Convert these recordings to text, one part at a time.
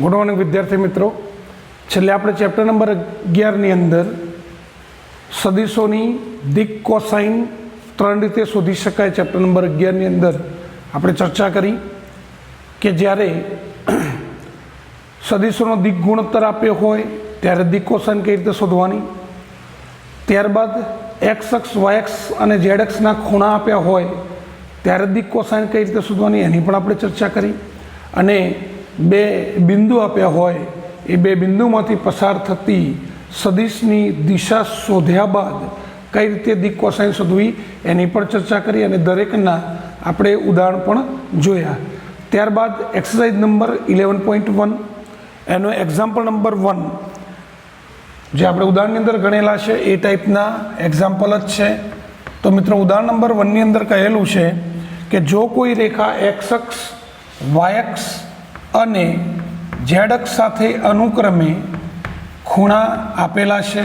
Good morning વિદ્યાર્થી મિત્રો, છેલ્લે આપણે ચેપ્ટર નંબર 11ની અંદર સદીશોની દિક કોસાઇન 3 રીતે શોધી શકાય ચેપ્ટર નંબર 11ની અંદર આપણે ચર્ચા કરી કે જ્યારે સદીશોનો દિક ગુણોત્તર આપ્યો હોય ત્યારે દિક કોસાઇન કઈ રીતે શોધવાની, ત્યારબાદ એક્સ અક્ષ વાય અક્ષ અને ઝેડ અક્ષના ખૂણા આપ્યા હોય ત્યારે દિક કોસાઇન કઈ રીતે શોધવાની એની પણ આપણે ચર્ચા કરી, અને બે બિંદુ આપ્યા હોય એ બે બિંદુમાંથી પસાર થતી સદિશની દિશા શોધ્યા બાદ કઈ રીતે દિક કોસાઇન શોધવી એની પણ ચર્ચા કરી અને દરેકના આપણે ઉદાહરણ પણ જોયા. ત્યારબાદ એક્સરસાઇઝ નંબર 11.1 એનો એક્ઝામ્પલ નંબર 1 જે આપણે ઉદાહરણની અંદર ગણેલા છે એ ટાઈપના એક્ઝામ્પલ જ છે. તો મિત્રો ઉદાહરણ નંબર 1ની અંદર કહેલું છે કે જો કોઈ રેખા એક્સ અક્ષ વાય અક્ષ અને ઝેડ અક્ષ સાથે અનુક્રમે ખૂણા આપેલા છે,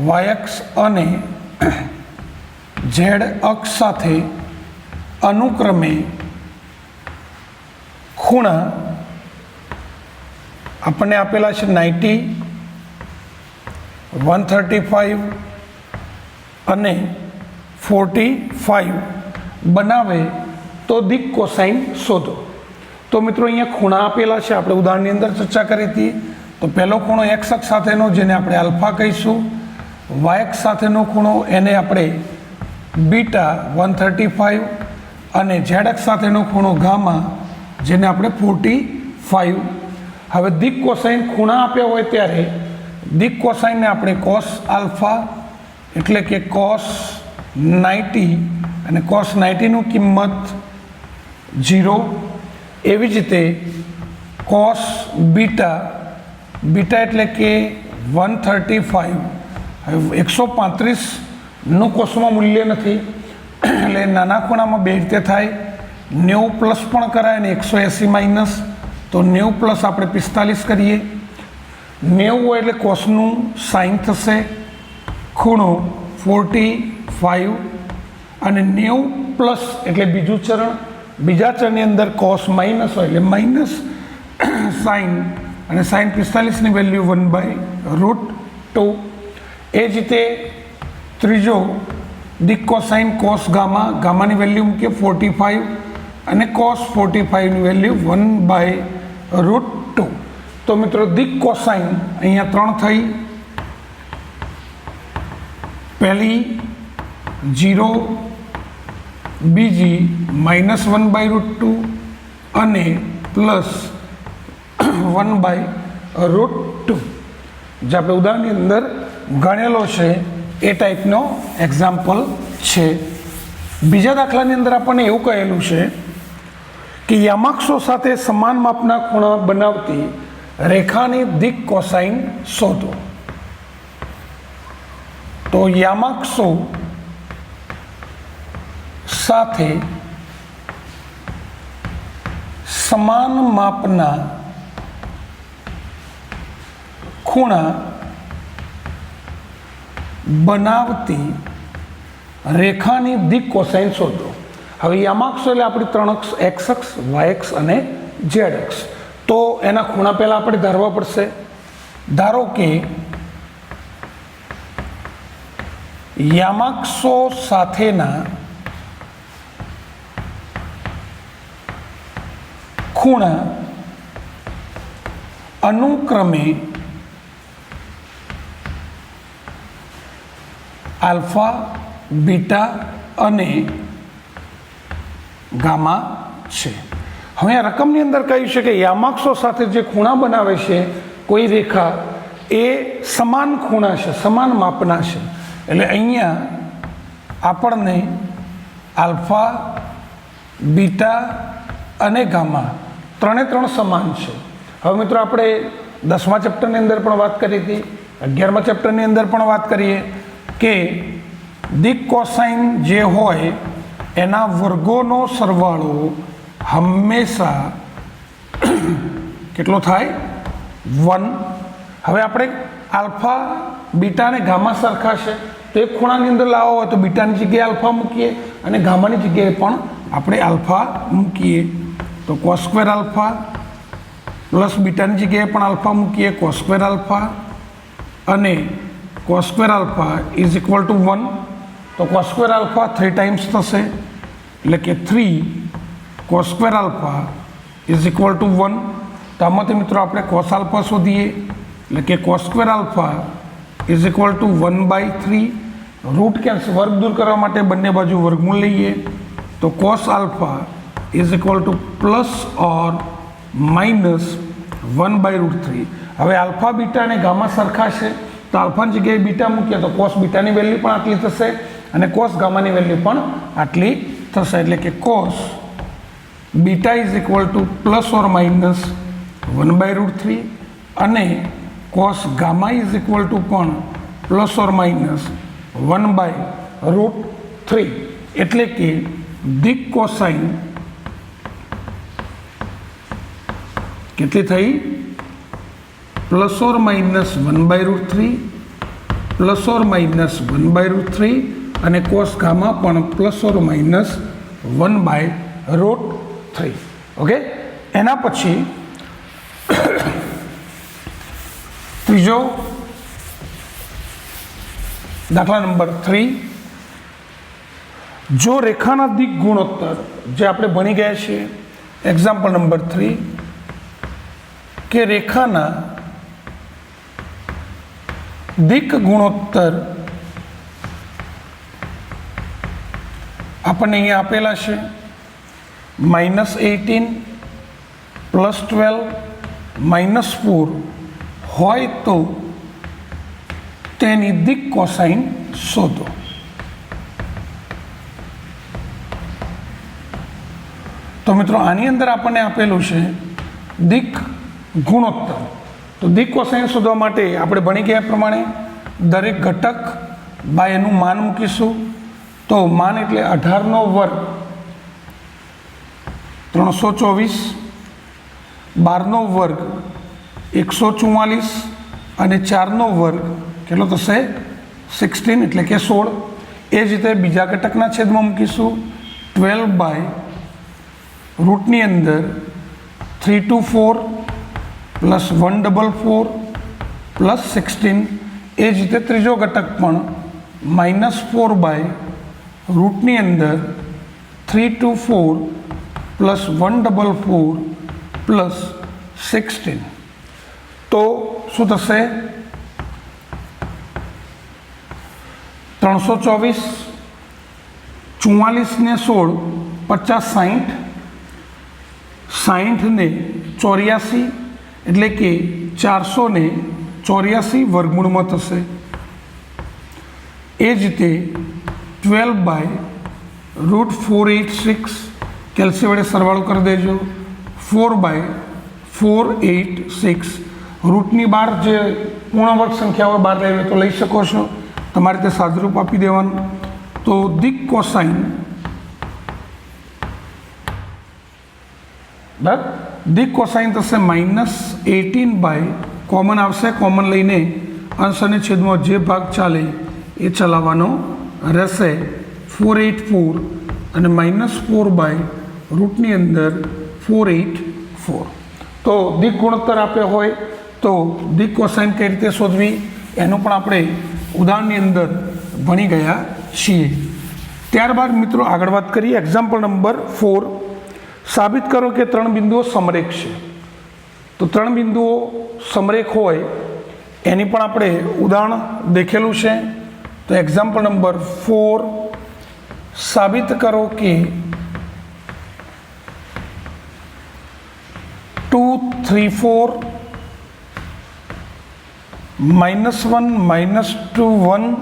વાય અક્ષ અને ઝેડ અક્ષ સાથે અનુક્રમે ખૂણા આપણને આપેલા છે 90, 135 અને 45 બનાવે તો દિક કોસાઇન શોધો. તો મિત્રો અહીંયા ખૂણા આપેલા છે, આપણે ઉદાહરણની અંદર ચર્ચા કરી હતી. તો પહેલો ખૂણો એક્સ અક્ષ સાથેનો જેને આપણે આલ્ફા કહીશું, વાય અક્ષ સાથેનો ખૂણો એને આપણે બીટા 135 અને ઝેડ અક્ષ સાથેનો ખૂણો ગામા જેને આપણે 45. હવે દિક કોસાઇન ખૂણા આપ્યા હોય ત્યારે દિક કોસાઇનને આપણે કોસ આલ્ફા એટલે કે કોસ 90 અને કોસ 90નું કિંમત 0, એવી જ રીતે કોસ બીટા એટલે કે 135. હવે 135નું કોસમાં મૂલ્ય નથી એટલે નાના ખૂણામાં બે રીતે થાય, 90 પ્લસ પણ કરાય અને 180 માઇનસ. તો 90 પ્લસ આપણે 45 કરીએ, 90 હોય એટલે કોસનું સાઇન થશે, ખૂણો 45 અને 90 પ્લસ એટલે બીજું ચરણ, બીજા ચરણની અંદર કોસ માઇનસ હોય એટલે માઇનસ સાઇન અને સાઇન 45ની વેલ્યુ 1/√2. એ જ રીતે ત્રીજો દિક કોસાઇન કોસ ગામાની વેલ્યુ મૂકીએ 45 અને કોસ 45ની વેલ્યુ 1/√2. તો મિત્રો દિક કોસાઇન અહીંયા 3 થઈ, પહેલી 0, બીજી -1/√2 અને પ્લસ 1/√2 જે આપણે ઉદાહરણની અંદર ગણેલો છે એ ટાઈપનો એક્ઝામ્પલ છે. બીજા દાખલાની અંદર આપણને એવું કહેલું છે કે યામાક્ષો સાથે સમાન માપના ખૂણા બનાવતી રેખાની દિક કોસાઇન શોધો. તો યામાક્ષો સાથે સમાન માપના ખૂણા બનાવતી રેખાની દિક કોસાઇન શોધો. હવે યામાક્ષો એટલે આપણી 3 અક્ષ, એક્સ અક્ષ વાય અક્ષ અને ઝેડ અક્ષ. તો એના ખૂણા પહેલાં આપણે ધારવા પડશે. ધારો કે યામાક્ષો સાથેના ખૂણા અનુક્રમે આલ્ફા, બીટા અને ગામા છે. હવે આ રકમની અંદર કહ્યું છે કે યામાક્ષો સાથે જે ખૂણા બનાવે છે કોઈ રેખા એ સમાન ખૂણા છે, સમાન માપના છે. એટલે અહીંયા આપણને આલ્ફા, બીટા અને ગામા 3 સમાન છે. હવે મિત્રો આપણે 10મા ચેપ્ટરની અંદર પણ વાત કરી હતી, 11મા ચેપ્ટરની અંદર પણ વાત કરીએ કે દિક કોસાઇન જે હોય એના વર્ગોનો સરવાળો હંમેશા કેટલો થાય? 1. હવે આપણે આલ્ફા, બીટા અને ગામા સરખા છે તો એક ખૂણાની અંદર લાવવા હોય તો બીટાની જગ્યાએ આલ્ફા મૂકીએ અને ગામાની જગ્યાએ પણ આપણે આલ્ફા મૂકીએ. તો cos² આલ્ફા પ્લસ બીટાની જગ્યાએ પણ આલ્ફા મૂકીએ, કોસ સ્ક્વેર આલ્ફા અને cos square alpha is equal two 1. તો કોસ સ્ક્વેર આલ્ફા 3 ટાઈમ્સ થશે, એટલે કે 3 cos square alpha is equal two 1. તો આમાંથી મિત્રો આપણે કોસ આલ્ફા શોધીએ, એટલે કે cos square alpha is equal to 1/3. Root cancel, વર્ગ દૂર કરવા માટે બંને બાજુ વર્ગમૂળ લઈએ, તો cos alpha is equal to plus or minus 1/√3. હવે આલ્ફા બીટા અને ગામા સરખા છે, તો આલ્ફાની જગ્યાએ બીટા મૂકીએ તો કોસ બીટાની વેલ્યુ પણ આટલી થશે અને કોસ ગામાની વેલ્યુ પણ આટલી થશે, એટલે કે cos beta is equal to plus or minus 1/√3 અને cos gamma is equal two પણ પ્લસ ઓર માઇનસ 1/√3. એટલે કે દિક કોસાઇન કેટલી થઈ? Plus or minus 1/√3 plus or minus 1/√3 અને કોસ ગામા પણ પ્લસ ઓર માઇનસ 1/√3. ઓકે, એના પછી ત્રીજો દાખલા નંબર 3. જો રેખાના દિક ગુણોત્તર, જે આપણે ભણી ગયા છીએ, એક્ઝામ્પલ નંબર 3, કે રેખાના દિક ગુણોત્તર આપણને અહીંયા આપેલા છે -18 +12 -4 હોય તો તેની દિક કોસાઇન શોધો. તો મિત્રો આની અંદર આપણને આપેલું છે દિક ગુણોત્તર. તો દિક કોસાઇન શોધવા માટે આપણે ભણી ગયા પ્રમાણે દરેક ઘટક બાય એનું માન મૂકીશું. તો માન એટલે 18નો વર્ગ 324, 12નો વર્ગ 144 અને 4નો વર્ગ કેટલો થશે? 16, એટલે કે 16. એ જ રીતે બીજા ઘટકના છેદમાં મૂકીશું 12 રૂટની અંદર 324 પ્લસ 144 પ્લસ 16. એ જ રીતે ત્રીજો ઘટક પણ -4 રૂટની અંદર 324 પ્લસ 144 પ્લસ 16. તો શું થશે? 324, 44 ને 16, 50, 60, 60 ને 84, એટલે કે 484 વર્ગમૂળમાં થશે. એ જ રીતે 12/486, કેલ્સી વડે સરવાળો કરી દેજો, 4/486. રૂટની બહાર જે પૂર્ણ વર્ગ સંખ્યા હોય બહાર લઈ તો લઈ શકો છો, તમારે તે સાદુરૂપ આપી દેવાનું. તો દિક કોસાઇન બરાબર, દિક કોસાઇન થશે -18 કોમન આવશે, કોમન લઈને અંશ અને છેદમાં જે ભાગ ચાલે એ ચલાવવાનો રહેશે. 484 અને -4 રૂટની અંદર 484. તો દિક ગુણોત્તર આપ્યો હોય તો દિક કોસાઇન કઈ રીતે શોધવી એનું પણ આપણે ઉદાહરણની અંદર ભણી ગયા છીએ. ત્યારબાદ મિત્રો આગળ વાત કરીએ. Example number 4. સાબિત કરો કે 3 બિંદુઓ સમરેખ છે. તો 3 બિંદુઓ સમરેખ હોય એની પણ આપણે ઉદાહરણ દેખેલું છે. તો એક્ઝામ્પલ નંબર 4. સાબિત કરો કે 2, 3, 4 -1, -2, 1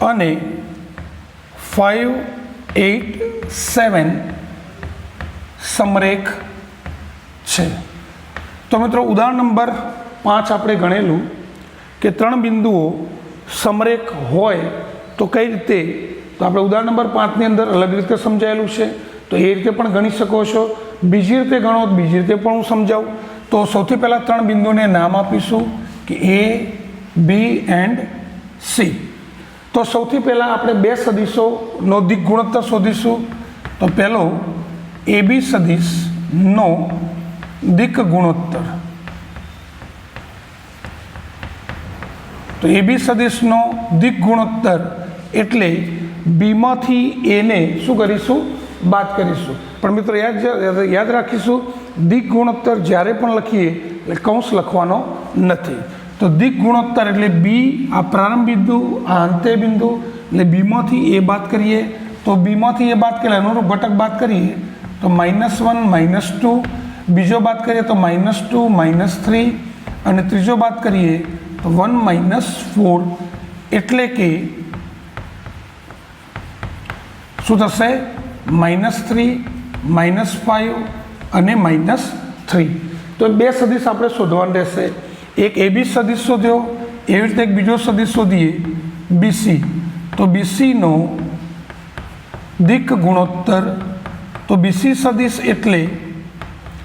અને 5, 8, 7 સમરેખ છે. તો મિત્રો ઉદાહરણ નંબર 5 આપણે ગણેલું કે 3 બિંદુઓ સમરેખ હોય તો કઈ રીતે. તો આપણે ઉદાહરણ નંબર 5ની અંદર અલગ રીતે સમજાયેલું છે, તો એ રીતે પણ ગણી શકો છો. બીજી રીતે ગણો બીજી રીતે પણ હું સમજાવું. તો સૌથી પહેલાં 3 બિંદુને નામ આપીશું કે A, B એન્ડ C. તો સૌથી પહેલાં આપણે 2 સદિશોનો દિક ગુણોત્તર શોધીશું. તો પહેલો AB સદિશનો દિક ગુણોત્તર. તો એ બી સદિશનો દિક ગુણોત્તર એટલે બીમાંથી એને શું કરીશું, બાદ કરીશું. પણ મિત્રો યાદ રાખીશું, દિક ગુણોત્તર જ્યારે પણ લખીએ એટલે કૌંસ લખવાનો નથી. તો દિક ગુણોત્તર એટલે બી, આ પ્રારંભ બિંદુ, આ અંત્ય બિંદુ, એટલે બીમાંથી એ બાદ કરીએ. તો બીમાંથી એ બાદ કરીએ, અનુરૂપ ઘટક બાદ કરીએ તો -1 -2, બીજો બાદ કરીએ તો -2 -3, અને ત્રીજો બાદ કરીએ તો 1 -4, એટલે કે શું થશે, -3 -5 અને -3. તો બે સદિશ આપણે શોધવાનું રહેશે. એક એ બી સદિશ શોધ્યો, એવી રીતે એક બીજો સદિશ શોધીએ બીસી. તો બીસીનો દિક ગુણોત્તર, તો બીસી સદિશ એટલે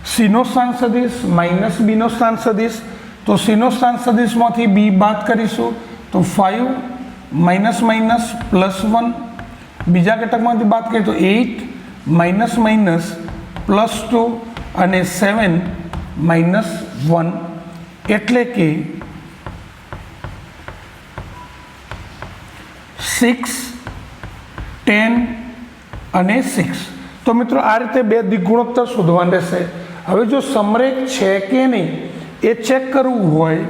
સીનો સ્થાન સદિશ માઇનસ બીનો સ્થાન સદિશ. તો સીનો સ્થાન સદિશમાંથી બી બાદ કરીશું તો 5 -1, બીજા ઘટકમાંથી બાદ કરીએ તો 8 -2 અને 7 -1, એટલે કે 6 10 અને 6. તો મિત્રો આ રીતે બે દિક ગુણોત્તર શોધવાનું રહેશે. હવે જો સમરેખ છે કે નહીં એ ચેક કરવું હોય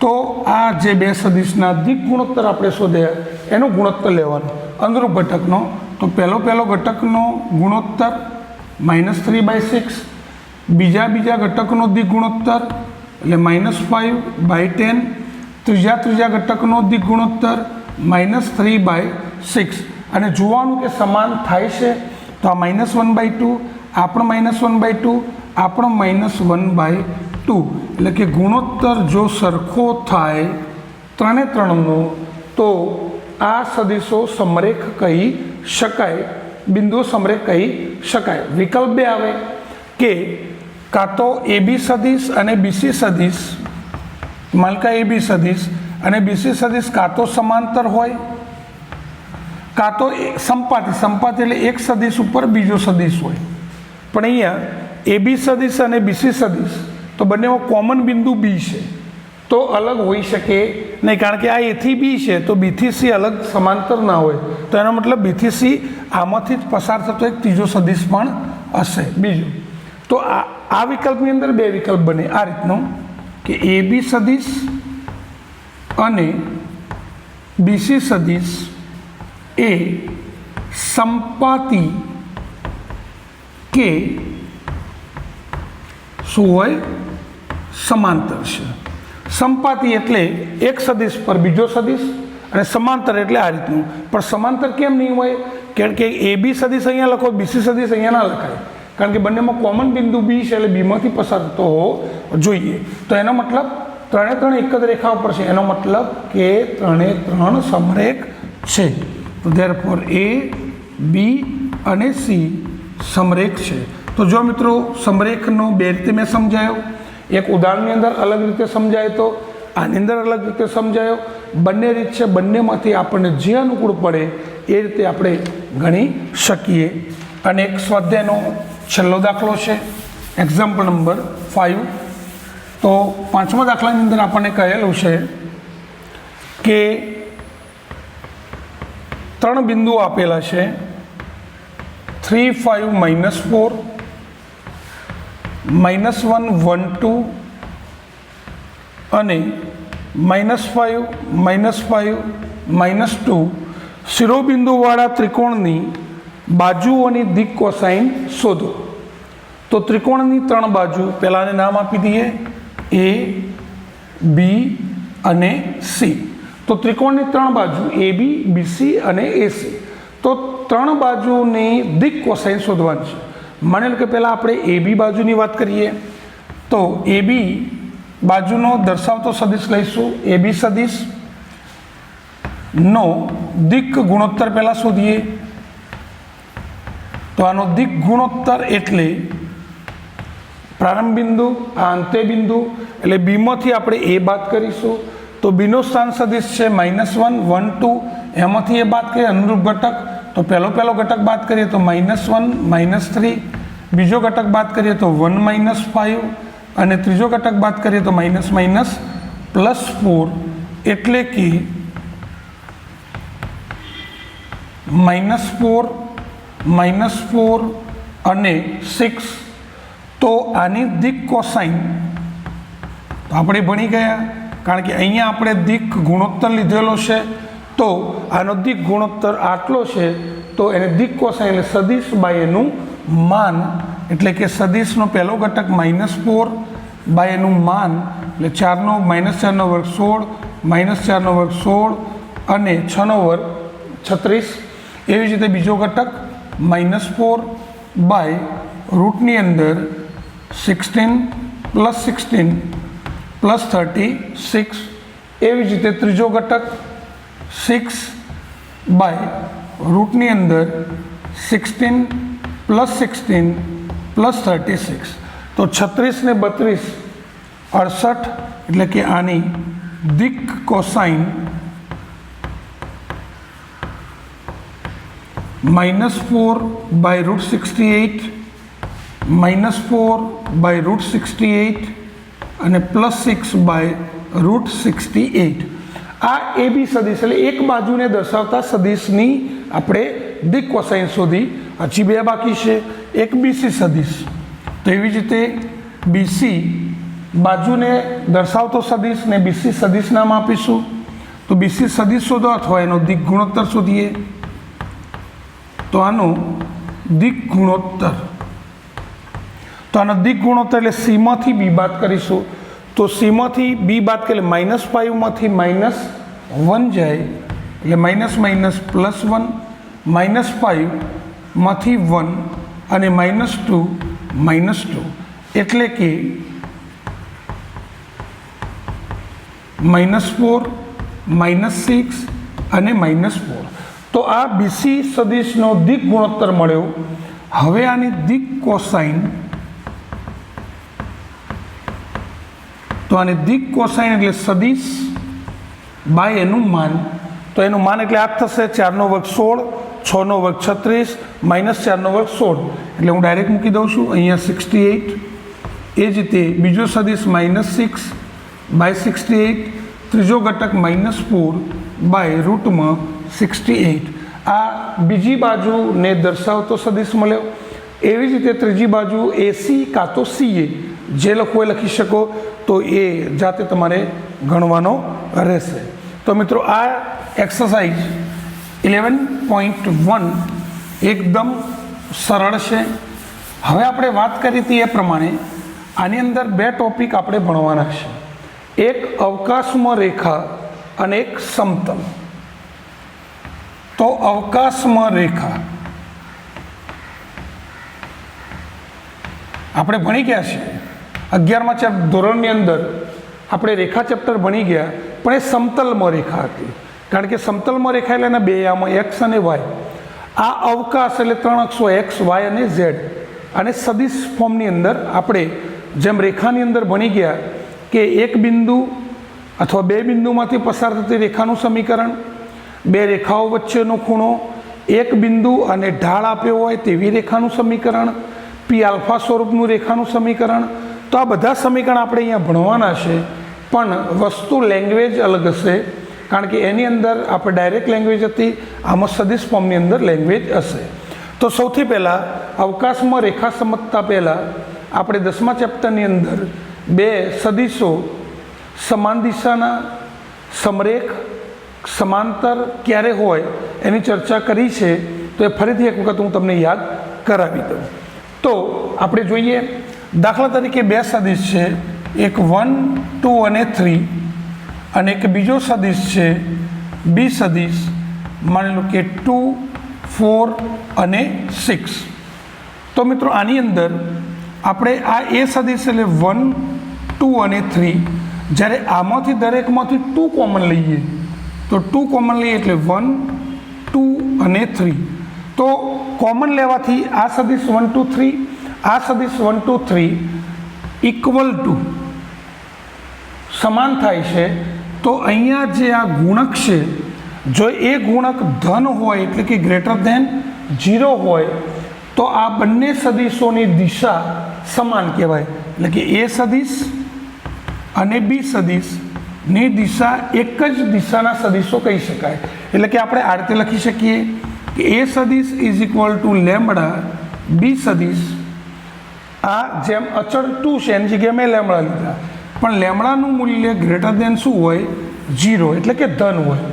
તો આ જે બે સદિશના દિક ગુણોત્તર આપણે શોધ્યા એનો ગુણોત્તર લેવાનો અનુરૂપ ઘટકનો. તો પહેલો ઘટકનો ગુણોત્તર -3/6, બીજા ઘટકનો દિક ગુણોત્તર એટલે -5/10, ત્રીજા ઘટકનો દિક ગુણોત્તર -3/6. અને જોવાનું કે સમાન થાય છે. તો આ -1/2, આ પણ -1/2, આ પણ -1/2, એટલે કે ગુણોત્તર જો સરખો થાય ત્રણે ત્રણનો તો આ સદિશો સમરેખ કહી શકાય, બિંદુઓ સમરેખ કહી શકાય. વિકલ્પ બે આવે કે કાં તો એ બી સદિશ અને બીસી સદિશ, માલકા એ બી સદિશ અને બીસી સદિશ કાં તો સમાંતર હોય, કાં તો સંપાતી એટલે એક સદિશ ઉપર બીજો સદિશ હોય. પણ અહીંયા એ બી સદિશ અને બીસી સદિશ તો બંનેમાં કોમન બિંદુ બી છે, તો અલગ હોઈ શકે નહીં. કારણ કે આ એથી બી છે તો બીથી સી અલગ સમાંતર ના હોય. તો એનો મતલબ બીથી સી આમાંથી જ પસાર થતો એક ત્રીજો સદિશ પણ હશે. બીજું તો આ વિકલ્પની અંદર બે વિકલ્પ બને આ રીતનું કે એ બી સદિશ અને બીસી સદિશ એ સંપાતી કે શું હોય, સમાંતર છે. સંપાતી એટલે એક સદિશ પર બીજો સદિશ, અને સમાંતર એટલે આ રીતનું. પણ સમાંતર કેમ નહીં હોય? કારણ કે એ બી સદિશ અહીંયા લખો, બીસી સદિશ અહીંયા ના લખાય. કારણ કે બંનેમાં કોમન બિંદુ બી છે એટલે બીમાંથી પસાર થતો હોવો જોઈએ. તો એનો મતલબ ત્રણે ત્રણ એક જ રેખા ઉપર છે, એનો મતલબ કે ત્રણે ત્રણ સમરેખ છે. તો ધેરફોર એ બી અને સી સમરેખ છે. તો જો મિત્રો સમરેખનો બે રીતે મેં સમજાયો, એક ઉદાહરણની અંદર અલગ રીતે સમજાયો, તો આની અંદર અલગ રીતે સમજાયો. બંને રીત છે, બંનેમાંથી આપણને જે અનુકૂળ પડે એ રીતે આપણે ગણી શકીએ. અને એક સ્વાધ્યાયનો છેલ્લો દાખલો છે, એક્ઝામ્પલ નંબર 5. તો પાંચમા દાખલાની અંદર આપણને કહેલું છે કે ત્રણ બિંદુઓ આપેલા છે 3 5 -4, -1 1 2 અને -5 -2 શિરોબિંદુવાળા ત્રિકોણની બાજુઓની દિક કોસાઇન શોધો. તો ત્રિકોણની ત્રણ બાજુ પહેલાંને નામ આપી દઈએ એ બી અને સી. તો ત્રિકોણની ત્રણ બાજુ એ બી બીસી અને એસી. તો ત્રણ બાજુની દિક કોસાઇન શોધવાની છે. માની લો કે પહેલાં આપણે એ બી બાજુની વાત કરીએ. તો એ બી બાજુનો દર્શાવતો સદિશ લઈશું, એ બી સદિશનો દિક ગુણોત્તર પહેલાં શોધીએ. તો આનો દિક ગુણોત્તર એટલે પ્રારંભ બિંદુ, આ અંત્ય બિંદુ, એટલે બીમાંથી આપણે એ બાદ કરીશું. તો બીનો સ્થાન સદિશ છે -1 1 2, એમાંથી એ બાદ કરીએ અનુરૂપ ઘટક. તો પહેલો ઘટક બાદ કરીએ તો -1 -3, બીજો ઘટક બાદ કરીએ તો 1 - 5 અને ત્રીજો ઘટક બાદ કરીએ તો માઇનસ માઇનસ +4 એટલે કે -4 અને 6. તો આની દિક કોસાઇન તો આપણે ભણી ગયા, કારણ કે અહીંયા આપણે દિક ગુણોત્તર લીધેલો છે, તો આનો દિક ગુણોત્તર આટલો છે, તો એને દિક કોસાઇન એટલે સદિશ બાય એનું માન, એટલે કે સદિશનો પહેલો ઘટક -4 બાય એનું માન, એટલે -4 વર્ગ 16, -4 વર્ગ 16 અને 6 વર્ગ 36. એવી જ રીતે બીજો ઘટક -4 બાય રૂટની અંદર 16 + 16 + 36. એવી જ રીતે ત્રીજો ઘટક 6 બાય રૂટની અંદર 16 + 16 + 36. તો 36 ને 32 68, એટલે કે આની દિક કોસાઇન -4 બાય √68, -4 બાય √68 અને +6 બાય √68. આ AB સદિશ એટલે એક બાજુને દર્શાવતા સદિશની આપણે દિક કોસાઇન શોધી. હજી બે બાકી છે, એક BC સદિશ. તો એવી જ રીતે BC બાજુને દર્શાવતો સદિશ ને BC સદિશ નામ આપીશું. તો BC સદિશ શોધો અથવા એનો દિક ગુણોત્તર શોધીએ. તો આનો દિક ગુણોત્તર, તો આનો દિક ગુણોત્તર એટલે C માંથી B બાદ કરીશું. તો C માંથી B બાદ કરીએ -5 માંથી -1 જાય, એટલે માઇનસ માઇનસ +1, -5 માંથી 1 અને -2 -2, એટલે કે -4 -6 અને -4. તો આ BC સદિશનો દિક ગુણોત્તર મળ્યો. હવે આની દિક કોસાઇન, તો આની દિક કોસાઇન એટલે સદિશ બાય એનું માન. તો એનું માન એટલે આ થશે 4 વર્ગ 16, 6 વર્ગ 36, -4 વર્ગ 16, એટલે હું ડાયરેક્ટ મૂકી દઉં છું અહીંયા 68. એ જ રીતે બીજો સદિશ -6 બાય 68, ત્રીજો ઘટક -4 બાય √68. આ બીજી બાજુને દર્શાવતો સદિશ મળ્યો. એવી જ રીતે ત્રીજી બાજુ AC કાં તો CA જે લખવું એ લખી શકો, તો એ જાતે તમારે ગણવાનો રહેશે. તો મિત્રો આ એક્સરસાઇઝ 11.1 એકદમ સરળ છે. હવે આપણે વાત કરી હતી એ પ્રમાણે આની અંદર બે ટોપિક આપણે ભણવાના છે, એક અવકાશમાં રેખા અને એક સમતલ. તો અવકાશમાં રેખા આપણે ભણી ગયા છીએ 11મા ધોરણની અંદર. આપણે રેખા ચેપ્ટર ભણી ગયા, પણ એ સમતલમાં રેખા હતી, કારણ કે સમતલમાં રેખા એટલે એના બે આમાં X અને Y. આ અવકાશ એટલે 3 અક્ષો X, Y અને Z. અને સદિશ ફોર્મની અંદર આપણે જેમ રેખાની અંદર ભણી ગયા કે એક બિંદુ અથવા બે બિંદુમાંથી પસાર થતી રેખાનું સમીકરણ, બે રેખાઓ વચ્ચેનો ખૂણો, એક બિંદુ અને ઢાળ આપ્યો હોય તેવી રેખાનું સમીકરણ, P-α સ્વરૂપનું રેખાનું સમીકરણ. તો આ બધા સમીકરણ આપણે અહીંયા ભણવાના છે, પણ વસ્તુ લેંગ્વેજ અલગ હશે, કારણ કે એની અંદર આપણે ડાયરેક્ટ લેંગ્વેજ હતી, આમાં સદિશ ફોર્મની અંદર લેંગ્વેજ હશે. તો સૌથી પહેલાં અવકાશમાં રેખા સમજતા પહેલાં આપણે 10મા ચેપ્ટરની અંદર બે સદિશો સમાન દિશાના, સમરેખ, સમાંતર ક્યારે હોય એની ચર્ચા કરી છે. તો એ ફરીથી એક વખત હું તમને યાદ કરાવી દઉં. તો આપણે જોઈએ, દાખલા તરીકે બે સદિશ છે, એક 1, 2 અને 3, અને એક બીજો સદિશ છે B સદિશ, માની લો કે 2, 4 અને 6. તો મિત્રો આની અંદર આપણે આ એ સદિશ એટલે 1, 2 અને 3, જ્યારે આમાંથી દરેકમાંથી 2 કોમન લઈએ તો 2 કોમન લઈએ એટલે 1, 2 અને 3. તો કોમન લેવાથી આ સદિશ 1, 2, 3, આ સદિશ 1, 2, 3 ઇક્વલ ટુ સમાન થાય છે. તો અહીંયા જે આ ગુણક છે, જો એ ગુણક ધન હોય એટલે કે ગ્રેટર ધેન 0 હોય, તો આ બંને સદિશોની દિશા સમાન કહેવાય, એટલે કે એ સદિશ અને બી સદિશની દિશા એક જ દિશાના સદિશો કહી શકાય. એટલે કે આપણે આ રીતે લખી શકીએ કે એ સદિશ ઇઝ ઇક્વલ ટુ લેમડા બી સદિશ. આ જેમ અચળ 2 છે એની જગ્યાએ મેં લેમડા લીધા, પણ લેમડાનું મૂલ્ય ગ્રેટર દેન શું હોય? 0, એટલે કે ધન હોય.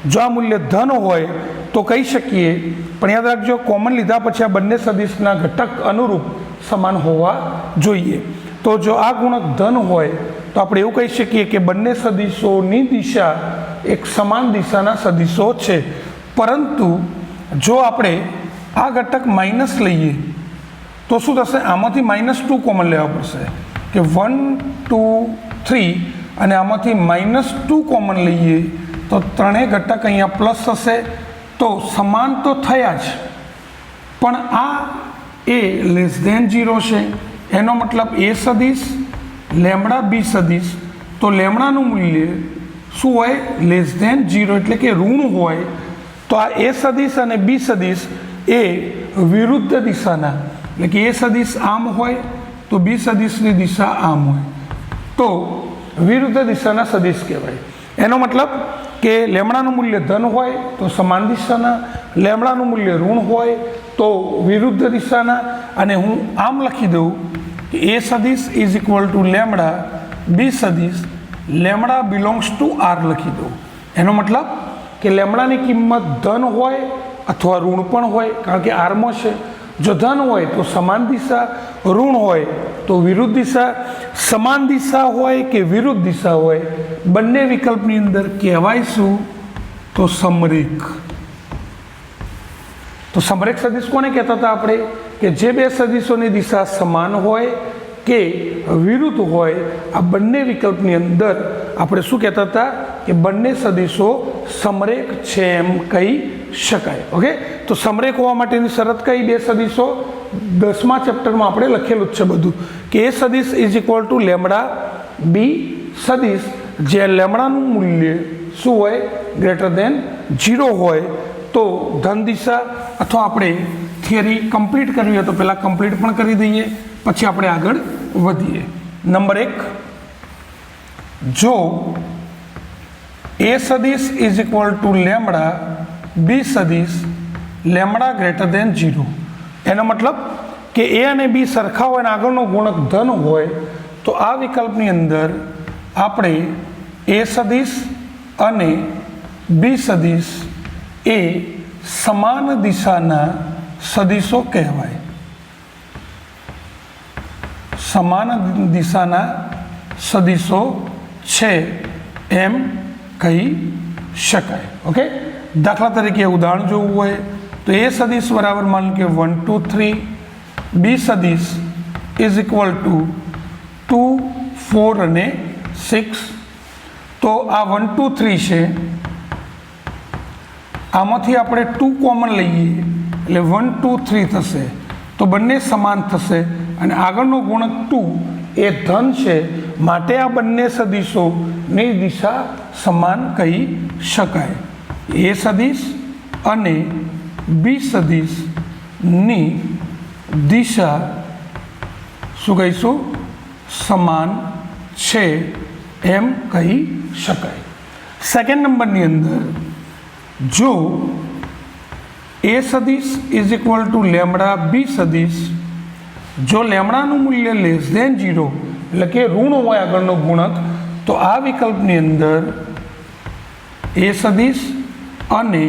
જો આ મૂલ્ય ધન હોય તો કહી શકીએ, પણ યાદ રાખજો કોમન લીધા પછી આ બંને સદિશના ઘટક અનુરૂપ સમાન હોવા જોઈએ. તો જો આ ગુણક ધન હોય તો આપણે એવું કહી શકીએ કે બંને સદિશોની દિશા એક સમાન દિશાના સદિશો છે. પરંતુ જો આપણે આ ઘટક માઇનસ લઈએ તો શું થશે? આમાંથી -2 કોમન લેવા પડશે કે 1 2 3, અને આમાંથી -2 કોમન લઈએ તો ત્રણેય ઘટક અહીંયા પ્લસ થશે. તો સમાન તો થયા જ, પણ આ એ લેસ ધેન 0 છે. એનો મતલબ એ સદિશ લેમડા બી સદિશ, તો લેમડાનું મૂલ્ય શું હોય? લેસ ધેન 0, એટલે કે ઋણ હોય. તો આ એ સદિશ અને બી સદિશ એ વિરુદ્ધ દિશાના, એટલે કે એ સદિશ આમ હોય તો બી સદિશની દિશા આમ હોય, તો વિરુદ્ધ દિશાના સદિશ કહેવાય. એનો મતલબ કે લેમડાનું મૂલ્ય ધન હોય તો સમાન દિશાના, લેમડાનું મૂલ્ય ઋણ હોય તો વિરુદ્ધ દિશાના. અને હું આમ લખી દઉં કે એ સદિશ ઇઝ ઇક્વલ ટુ લેમડા બી સદિશ, લેમડા બિલોંગ્સ ટુ આર લખી દઉં. એનો મતલબ કે લેમડાની કિંમત ધન હોય અથવા ઋણ પણ હોય, કારણ કે આરમાં છે. જો ધન હોય તો સમાન દિશા, ઋણ હોય તો વિરુદ્ધ દિશા. સમાન દિશા હોય કે વિરુદ્ધ દિશા હોય, બંને વિકલ્પની અંદર કહેવાય શું? તો સમરેખ. તો સમરેખ સદિશ કોને કહેતા હતા આપણે? કે જે બે સદિશોની દિશા સમાન હોય કે વિરુદ્ધ હોય, આ બંને વિકલ્પની અંદર આપણે શું કહેતા હતા? કે બંને સદિશો સમરેખ છે એમ કહી શકાય. ઓકે, તો સમરેખ હોવા માટેની શરત કઈ? બે સદિશો 10મા ચેપ્ટરમાં આપણે લખેલું જ છે બધું, કે એ સદિશ ઇઝ ઇક્વલ ટુ લેમડા બી સદિશ, જે લેમડાનું મૂલ્ય શું હોય? ગ્રેટર દેન 0 હોય. તો ધન દિશા, અથવા આપણે થિયરી કમ્પ્લીટ કરવી હોય તો પહેલાં કમ્પ્લીટ પણ કરી દઈએ, પછી આપણે આગળ વધીએ. નંબર 1, જો એ સદિશ ઇઝ ઇક્વલ ટુ લેમડા બી સદિશ, લેમડા ગ્રેટર દેન 0. એનો મતલબ કે એ અને બી સરખા હોય અને આગળનો ગુણક ધન હોય, તો આ વિકલ્પની અંદર આપણે એ સદિશ અને બી સદિશ એ સમાન દિશાના સદિશો કહેવાય. સમાન દિશાના સદિશો છે એમ કહી શકાય. ઓકે, દાખલા તરીકે ઉદાહરણ જોવું હોય તો એ સદિશ બરાબર માન કે 1 2 3, બી સદિશ ઇઝ ઇક્વલ ટુ 2 4 અને 6. તો આ 1 2 3 છે, આમાંથી આપણે 2 કોમન લઈએ એટલે 1 2 3 થશે. તો બંને સમાન થશે અને આગળનો ગુણક 2 એ ધન છે, માટે આ બંને સદિશોની દિશા સમાન કહી શકાય. એ સદિશ અને બી સદિશની દિશા શું કહીશું? સમાન છે એમ કહી શકાય. સેકન્ડ નંબરની અંદર, જો એ સદિશ ઇઝ ઇક્વલ ટુ લેમડા બી સદિશ, જો લેમડાનું મૂલ્ય લેસ ધેન 0, એટલે કે ઋણ હોય આગળનો ગુણક, તો આ વિકલ્પની અંદર એ સદિશ અને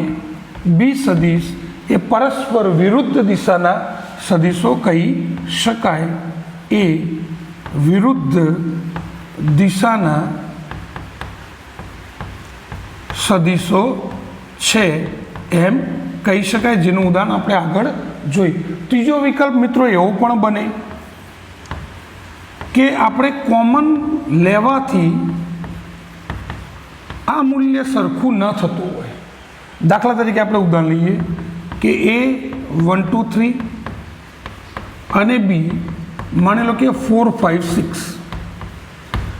બી સદિશ એ પરસ્પર વિરુદ્ધ દિશાના સદિશો કહી શકાય. એ વિરુદ્ધ દિશાના સદિશો છે એમ કહી શકાય, જેનું ઉદાહરણ આપણે આગળ જોઈ. ત્રીજો વિકલ્પ મિત્રો એવો પણ બને કે આપણે કોમન લેવાથી આ મૂલ્ય સરખું ન થતું હોય. દાખલા તરીકે આપણે ઉદાહરણ લઈએ કે એ 1 2 3 અને બી માની લો કે 4 5 6.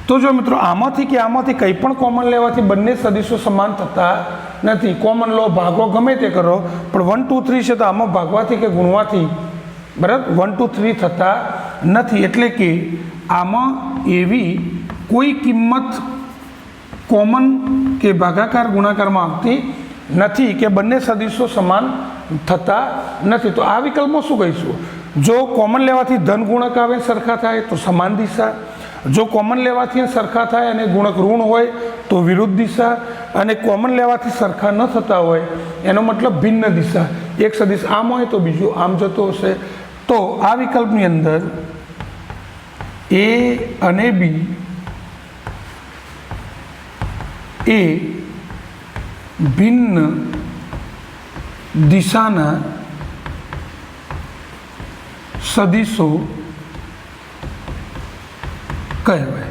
તો જો મિત્રો આમાંથી કે આમાંથી કંઈ પણ કોમન લેવાથી બંને સદિશો સમાન થતા નથી. કોમન લો, ભાગો ગમે તે કરો, પણ 1 2 3 છે તો આમાં ભાગવાથી કે ગુણવાથી બરાબર 1 2 3 થતા નથી, એટલે કે આમાં એવી કોઈ કિંમત કોમન કે ભાગાકાર ગુણાકારમાં આવતી નથી કે બંને સદીશો સમાન થતા નથી. તો આ વિકલ્પમાં શું કહીશું? જો કોમન લેવાથી ધન ગુણક આવે સરખા થાય તો સમાન દિશા, જો કોમન લેવાથી સરખા થાય અને ગુણક ઋણ હોય તો વિરુદ્ધ દિશા, અને કોમન લેવાથી સરખા ન થતા હોય એનો મતલબ ભિન્ન દિશા. એક સદીશ આમ હોય તો બીજું આમ જતો હશે. તો આ વિકલ્પની અંદર એ અને બી એ ભિન્ન દિશાના સદીશો કહેવાય.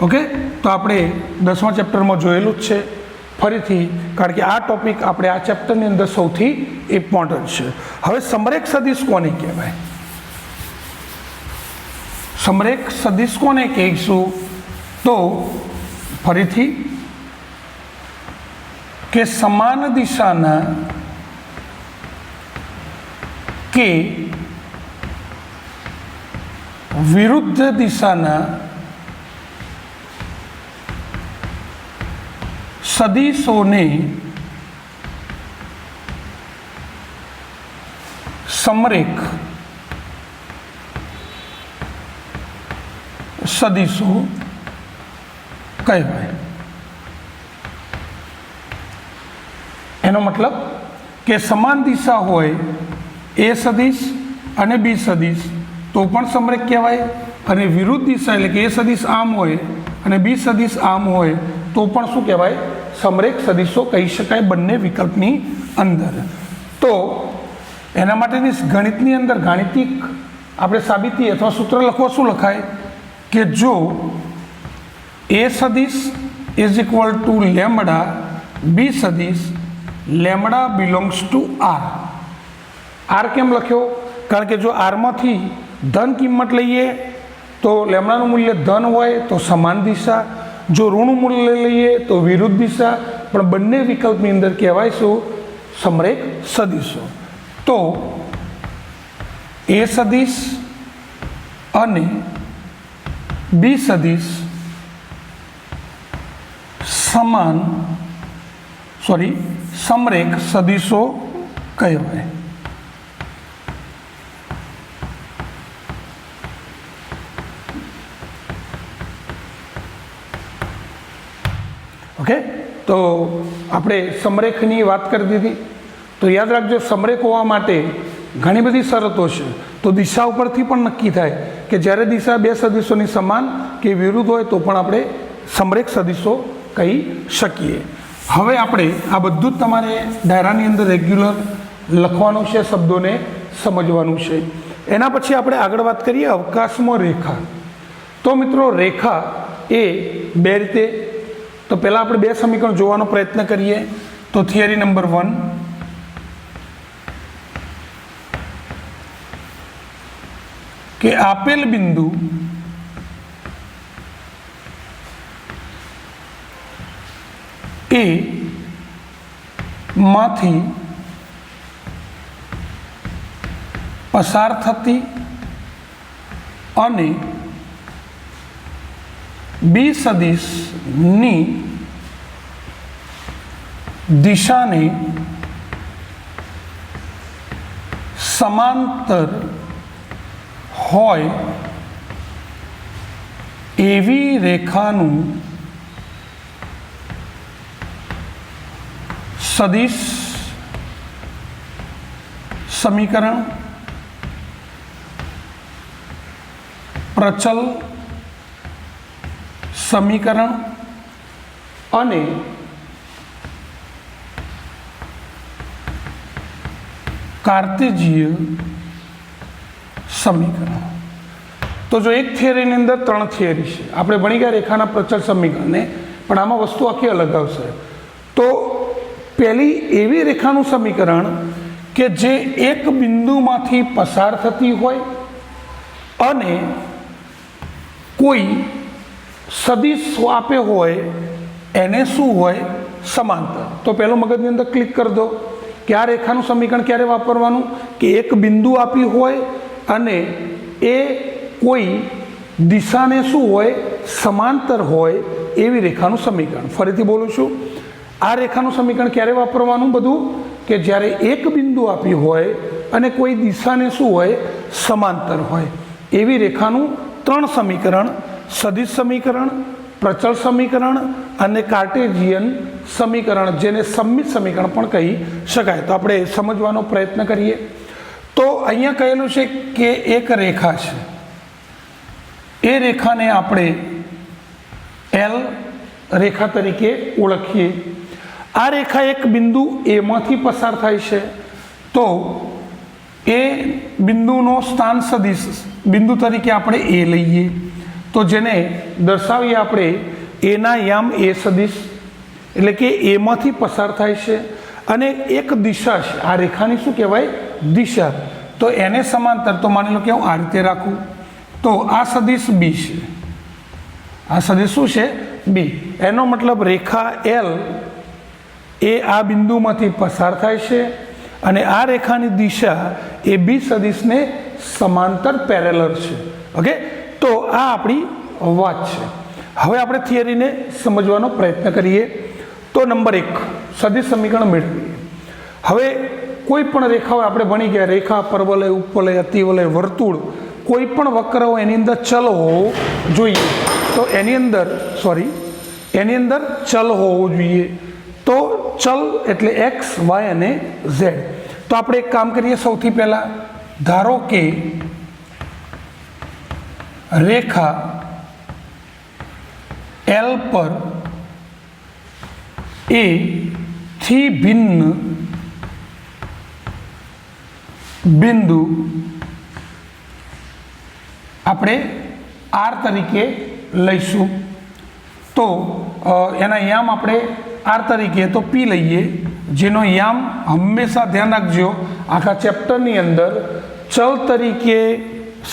ઓકે, તો આપણે 10મા ચેપ્ટરમાં જોયેલું જ છે. ફરીથી, કારણ કે આ ટોપિક આપણે આ ચેપ્ટરની અંદર સૌથી ઇમ્પોર્ટન્ટ છે. હવે સમરેખ સદીશ કોને કહેવાય? સમરેખ સદીશ કોને કહીશું? તો ફરીથી કે સમાન દિશાના કે વિરુદ્ધ દિશાના સદીશોને સમરેખ સદીશો કહેવાય. એનો મતલબ કે સમાન દિશા હોય એ સદીશ અને બી સદીશ તો પણ સમરેખ કહેવાય, અને વિરુદ્ધ દિશા એટલે કે એ સદીશ આમ હોય અને બી સદીશ આમ હોય તો પણ શું કહેવાય? સમરેખ સદીશો કહી શકાય બંને વિકલ્પની અંદર. તો એના માટેની ગણિતની અંદર ગાણિતિક આપણે સાબિતી અથવા સૂત્ર લખવા શું લખાય કે જો એ સદીશ is equal to lambda, B સદીશ lambda belongs to R. R કેમ લખ્યો? કારણ કે જો આરમાંથી ધન કિંમત લઈએ તો લેમડાનું મૂલ્ય ધન હોય તો સમાન દિશા, જો ઋણ મૂલ્ય લઈએ તો વિરુદ્ધ દિશા, પણ બંને વિકલ્પની અંદર કહેવાય શું? સમરેખ સદીશો. તો એ સદીશ અને બી સદીશ સમરેખ સદીશો કહેવાય. ઓકે, તો આપણે સમરેખની વાત કરી દીધી. તો યાદ રાખજો, સમરેખ હોવા માટે ઘણી બધી શરતો છે. તો દિશા ઉપરથી પણ નક્કી થાય કે જ્યારે દિશા બે સદીશોની સમાન કે વિરુદ્ધ હોય તો પણ આપણે સમરેખ સદીશો કહી શકીએ. હવે આપણે આ બધું જ તમારે ડાયરાની અંદર રેગ્યુલર લખવાનું છે, શબ્દોને સમજવાનું છે. એના પછી આપણે આગળ વાત કરીએ અવકાશમાં રેખા. તો મિત્રો, રેખા એ બે રીતે, તો પહેલાં આપણે બે સમીકરણ જોવાનો પ્રયત્ન કરીએ. તો થિયરી નંબર 1, કે આપેલ બિંદુ એ માંથી પસાર થતી અને બી સદીશની દિશાને સમાંતર હોય એવી રેખાનું સદિશ સમીકરણ, પ્રચલ સમીકરણ અને કાર્તેજીય સમીકરણ. તો જો એક થિયરીની અંદર 3 થિયરી છે. આપણે ભણી ગયા રેખાના પ્રચલ સમીકરણને, પણ આમાં વસ્તુ આખી અલગ આવશે. તો પહેલી એવી રેખાનું સમીકરણ કે જે એક બિંદુમાંથી પસાર થતી હોય અને કોઈ સદિશ આપ્યો હોય એને શું હોય? સમાંતર. તો પહેલું મગજની અંદર ક્લિક કરી દો કે આ રેખાનું સમીકરણ ક્યારે વાપરવાનું કે એક બિંદુ આપી હોય અને એ કોઈ દિશાને શું હોય સમાંતર હોય એવી રેખાનું સમીકરણ. ફરીથી બોલું છું, આ રેખાનું સમીકરણ ક્યારે વાપરવાનું બધું કે જ્યારે એક બિંદુ આપી હોય અને કોઈ દિશાને શું હોય સમાંતર હોય એવી રેખાનું 3 સમીકરણ, સદિશ સમીકરણ, પ્રચલ સમીકરણ અને કાર્ટેશિયન સમીકરણ, જેને સમમિત સમીકરણ પણ કહી શકાય. તો આપણે સમજવાનો પ્રયત્ન કરીએ. તો અહીંયા કહેલું છે કે એક રેખા છે, એ રેખાને આપણે એલ રેખા તરીકે ઓળખીએ. આ રેખા એક બિંદુ એમાંથી પસાર થાય છે, તો એ બિંદુનો સ્થાન સદિશ બિંદુ તરીકે આપણે એ લઈએ, તો જેને દર્શાવીએ આપણે એના યામ એ સદિશ, એટલે કે એમાંથી પસાર થાય છે અને એક દિશા છે. આ રેખાની શું કહેવાય દિશા. તો એને સમાંતર, તો માની લો કે હું આ રીતે રાખું, તો આ સદિશ બી છે, આ સદિશ શું છે બી. એનો મતલબ રેખા એલ એ આ બિંદુમાંથી પસાર થાય છે અને આ રેખાની દિશા એ બી સદિશને સમાંતર પેરેલલ છે. ઓકે, તો આ આપણી વાત છે. હવે આપણે થિયરીને સમજવાનો પ્રયત્ન કરીએ. તો નંબર 1 સદિશ સમીકરણ મેળવીએ. હવે કોઈ પણ રેખાઓ આપણે ભણી ગયા, રેખા, પરવલય, ઉપવલય, અતિવલય, વર્તુળ, કોઈ પણ વક્ર હોય એની અંદર ચલ હોવો જોઈએ. તો એની અંદર ચલ હોવું જોઈએ. તો ચલ એટલે એક્સ, વાય અને ઝેડ. તો આપણે એક કામ કરીએ. સૌથી પહેલાં ધારો કે રેખા એલ પર એ થી ભિન્ન બિંદુ આપણે આર તરીકે લઈશું. તો એના યામ આપણે આર તરીકે તો પી લઈએ, જેનો યામ હંમેશા ધ્યાન રાખજો આખા ચેપ્ટરની અંદર ચલ તરીકે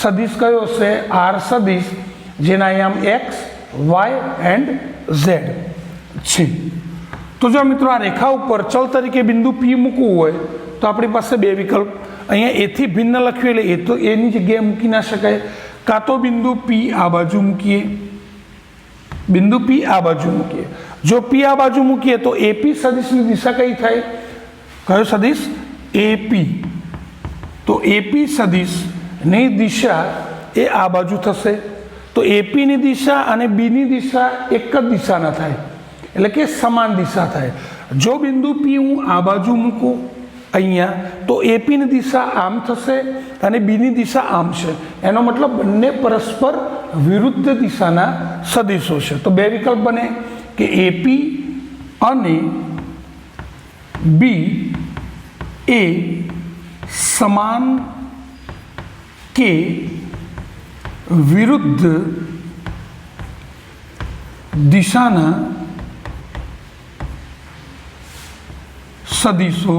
સદિશ કયો છે આર સદિશ, જેના યામ એક્સ, વાય એન્ડ ઝેડ છે. તો જો મિત્રો આ રેખા ઉપર ચલ તરીકે બિંદુ પી મૂકવું હોય તો આપણી પાસે બે વિકલ્પ. અહીંયા એથી ભિન્ન લખ્યું એટલે એ તો એની જગ્યાએ મૂકી ના શકાય. કાં તો બિંદુ પી આ બાજુ મૂકીએ, બિંદુ પી આ બાજુ મૂકીએ. જો પી આ બાજુ મૂકીએ તો એપી સદિશની દિશા કઈ થાય? કયો સદિશ? એપી. તો એપી સદિશની દિશા એ આ બાજુ થશે. તો એપીની દિશા અને બીની દિશા એક જ દિશાના થાય, એટલે કે સમાન દિશા થાય. જો બિંદુ પી હું આ બાજુ મૂકું અહીંયા, તો એપીની દિશા આમ થશે અને બીની દિશા આમ છે. એનો મતલબ બંને પરસ્પર વિરુદ્ધ દિશાના સદિશો છે. તો બે વિકલ્પ બને કે એપી અને બી એ સમાન કે વિરુદ્ધ દિશાના સદિશો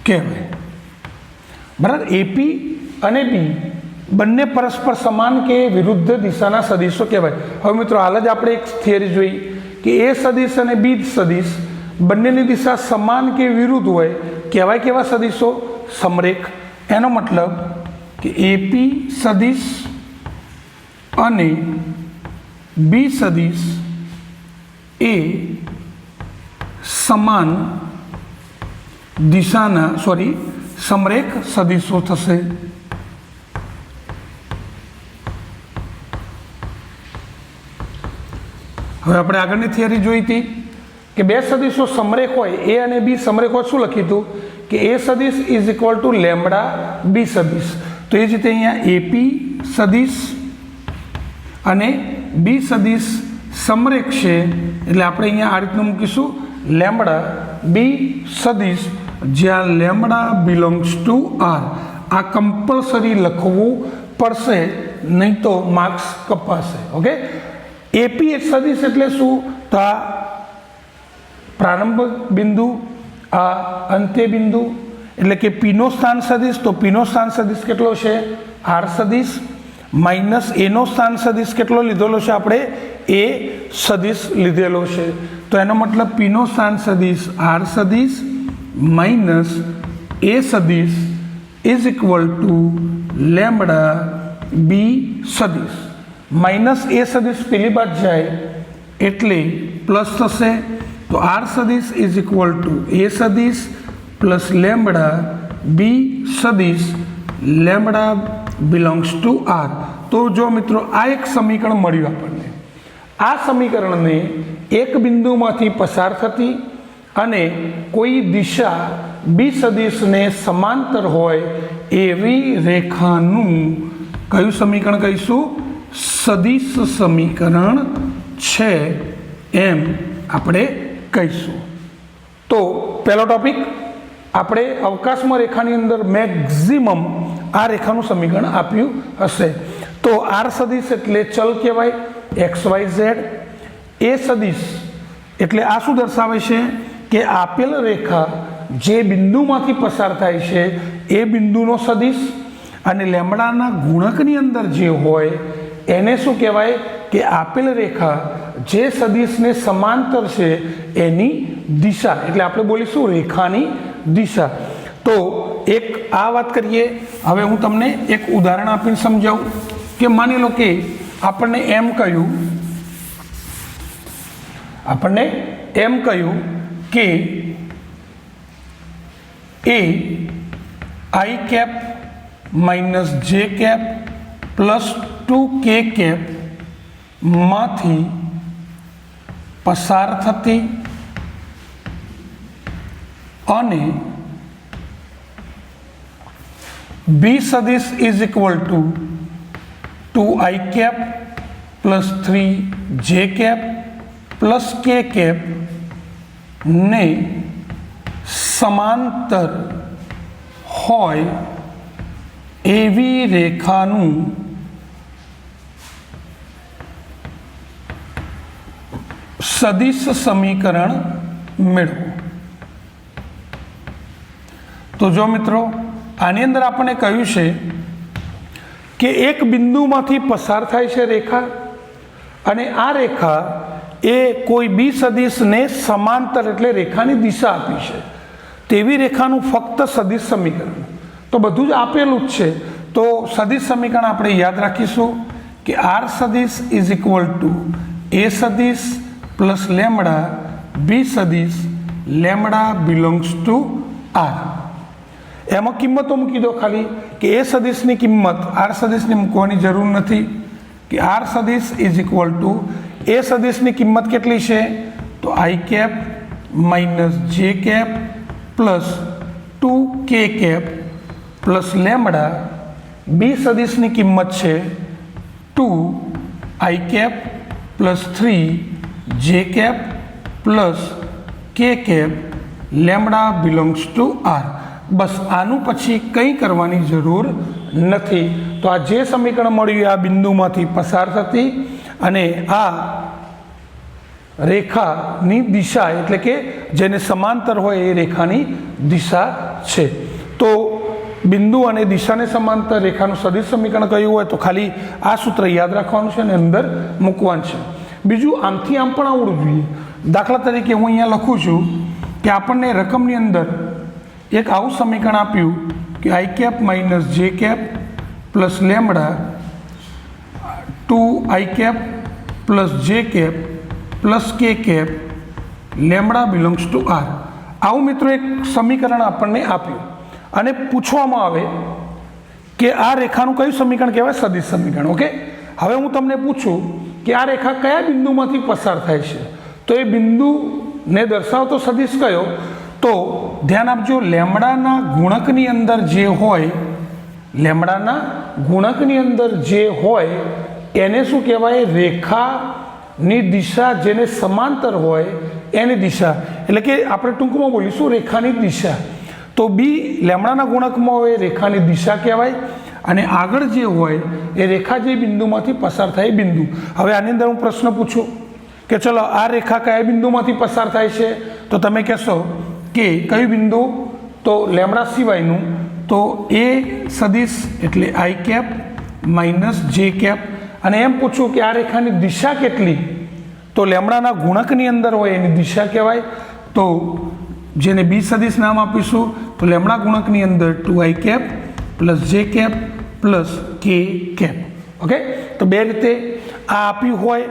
કહેવાય. બરાબર, એપી અને બી બંને પરસ્પર સમાન કે વિરુદ્ધ દિશાના સદિશો કહેવાય. હવે મિત્રો હાલ જ આપણે એક થિયરી જોઈ કે એ સદિશ અને બી સદિશ બંનેની દિશા સમાન કે વિરુદ્ધ હોય કહેવાય કેવા સદિશો? સમરેખ. એનો મતલબ કે એપી સદિશ અને બી સદિશ એ સમાન દિશાના સમરેખ સદિશો થશે. હવે આપણે આગળની થિયરી જોઈ હતી કે બે સદિશો સમરેખ હોય, એ અને બી સમરેખ હોય. શું લખ્યું હતું કે એ સદિશ ઇઝ ઇક્વલ ટુ લેમ્બડા બી સદિશ. તો એ જ રીતે અહીંયા એપી સદિશ અને બી સદિશ સમરેખ છે, એટલે આપણે અહીંયા આ રીતનું મૂકીશું લેમ્બડા બી સદિશ, જ્યાં લેમ્બડા બિલોંગ્સ ટુ આર. આ કમ્પલસરી લખવું પડશે, નહીં તો માર્ક્સ કપાશે. ઓકે, એપી સદિશ એટલે શું? તો આ પ્રારંભ બિંદુ, આ અંત્ય બિંદુ, એટલે કે પીનો સ્થાન સદિશ. તો પીનો સ્થાન સદિશ કેટલો છે? આર સદિશ માઇનસ એનો સ્થાન સદિશ કેટલો લીધેલો છે આપણે? એ સદિશ લીધેલો છે. તો તો એનો મતલબ પીનો સ્થાન સદિશ આર સદિશ માઇનસ એ સદિશ ઇઝ ઇક્વલ ટુ લેમડા બી સદિશ. માઇનસ એ સદિશ પેલી બાદ જાય એટલે પ્લસ થશે. તો આર સદિશ ઇઝ ઇક્વલ ટુ એ સદિશ પ્લસ લેમડા બી સદિશ લેમડા બિલોંગ્સ ટુ આર. તો જો મિત્રો આ એક સમીકરણ મળ્યું આપણને. આ સમીકરણને એક બિંદુમાંથી પસાર થતી અને કોઈ દિશા બી સદિશને સમાંતર હોય એવી રેખાનું કયું સમીકરણ કહીશું? સદિશ સમીકરણ છે એમ આપણે કહીશું. તો પહેલો ટોપિક આપણે અવકાશમાં રેખાની અંદર મેક્ઝિમમ આ રેખાનું સમીકરણ આપ્યું હશે. તો આર સદિશ એટલે ચલ કહેવાય XYZ. એ સદિશ એટલે આ શું દર્શાવે છે કે આપેલ રેખા જે બિંદુમાંથી પસાર થાય છે એ બિંદુનો સદિશ, અને લેમડાના ગુણકની અંદર જે હોય એને શું કહેવાય કે આપેલ રેખા જે સદિશને સમાંતર છે એની દિશા, એટલે આપણે બોલીશું રેખાની દિશા. તો એક આ વાત કરીએ. હવે હું તમને એક ઉદાહરણ આપીને સમજાવું કે માની લો કે આપણને એમ કહ્યું કે એ I cap minus J cap plus 2k cap માંથી પસાર થતી અને બી સદિશ is equal to 2i cap plus 3j cap plus k cap ને સમાંતર હોય એવી રેખાનું સદિશ સમીકરણ મેળવો. તો જો મિત્રો આની અંદર આપણને કહ્યું છે કે એક બિંદુમાંથી પસાર થાય છે રેખા, અને આ રેખા એ કોઈ બી સદિશને સમાંતર એટલે રેખાની દિશા આપી છે તેવી રેખાનું ફક્ત સદિશ સમીકરણ. તો બધું જ આપેલું જ છે. તો સદિશ સમીકરણ આપણે યાદ રાખીશું કે આર સદિશ ઇઝ ઇક્વલ ટુ એ સદિશ પ્લસ લેમડા બી સદિશ લેમડા બિલોંગ્સ ટુ આર. એમાં કિંમતો મૂકી દો ખાલી કે એ સદિશની કિંમત આર સદિશની મૂકવાની જરૂર નથી. કે આર સદિશ ઇઝ ઇક્વલ ટુ એ સદિશની કિંમત કેટલી છે? તો I cap minus J cap plus 2k cap plus lambda. B સદિશની કિંમત છે 2i cap plus 3j cap plus k cap lambda belongs to R. બસ આનું પછી કંઈ કરવાની જરૂર નથી. તો આ જે સમીકરણ મળ્યું આ બિંદુમાંથી પસાર થતી અને આ રેખાની દિશા એટલે કે જેને સમાંતર હોય એ રેખાની દિશા છે. તો બિંદુ અને દિશાને સમાંતર રેખાનું સદિશ સમીકરણ કયું હોય તો ખાલી આ સૂત્ર યાદ રાખવાનું છે અને અંદર મૂકવાનું છે. બીજું આમથી આમ પણ આવડવું જોઈએ. દાખલા તરીકે હું અહીંયા લખું છું કે આપણને રકમની અંદર એક આવું સમીકરણ આપ્યું કે I cap minus J cap plus lambda 2i cap plus J cap plus k cap lambda belongs to R. આવું મિત્રો એક સમીકરણ આપણને આપ્યું અને પૂછવામાં આવે કે આ રેખાનું કયું સમીકરણ કહેવાય? સદિશ સમીકરણ. ઓકે, હવે હું તમને પૂછું કે આ રેખા કયા બિંદુમાંથી પસાર થાય છે તો એ બિંદુને દર્શાવતો સદિશ કયો? તો ધ્યાન આપજો, લેમડાના ગુણકની અંદર જે હોય એને શું કહેવાય? રેખાની દિશા જેને સમાંતર હોય એની દિશા, એટલે કે આપણે ટૂંકમાં બોલીશું રેખાની દિશા. તો બી લેમડાના ગુણકમાં હોય રેખાની દિશા કહેવાય, અને આગળ જે હોય એ રેખા જે બિંદુમાંથી પસાર થાય બિંદુ. હવે આની અંદર હું પ્રશ્ન પૂછું કે ચલો આ રેખા કયા બિંદુમાંથી પસાર થાય છે તો તમે કહેશો કે કયું બિંદુ? તો લેમડા સિવાયનું. તો એ સદિશ એટલે I cap minus J cap. અને એમ પૂછું કે આ રેખાની દિશા કેટલી? तो लेमडाना गुणकनी अंदर होय एनी दिशा कहेवाय। तो जेने बी सदिश नाम आपीशुं तो लेमडा गुणकनी अंदर 2i कैप प्लस जे कैप प्लस के कैप। ओके, तो बे रीते आ आप्युं होय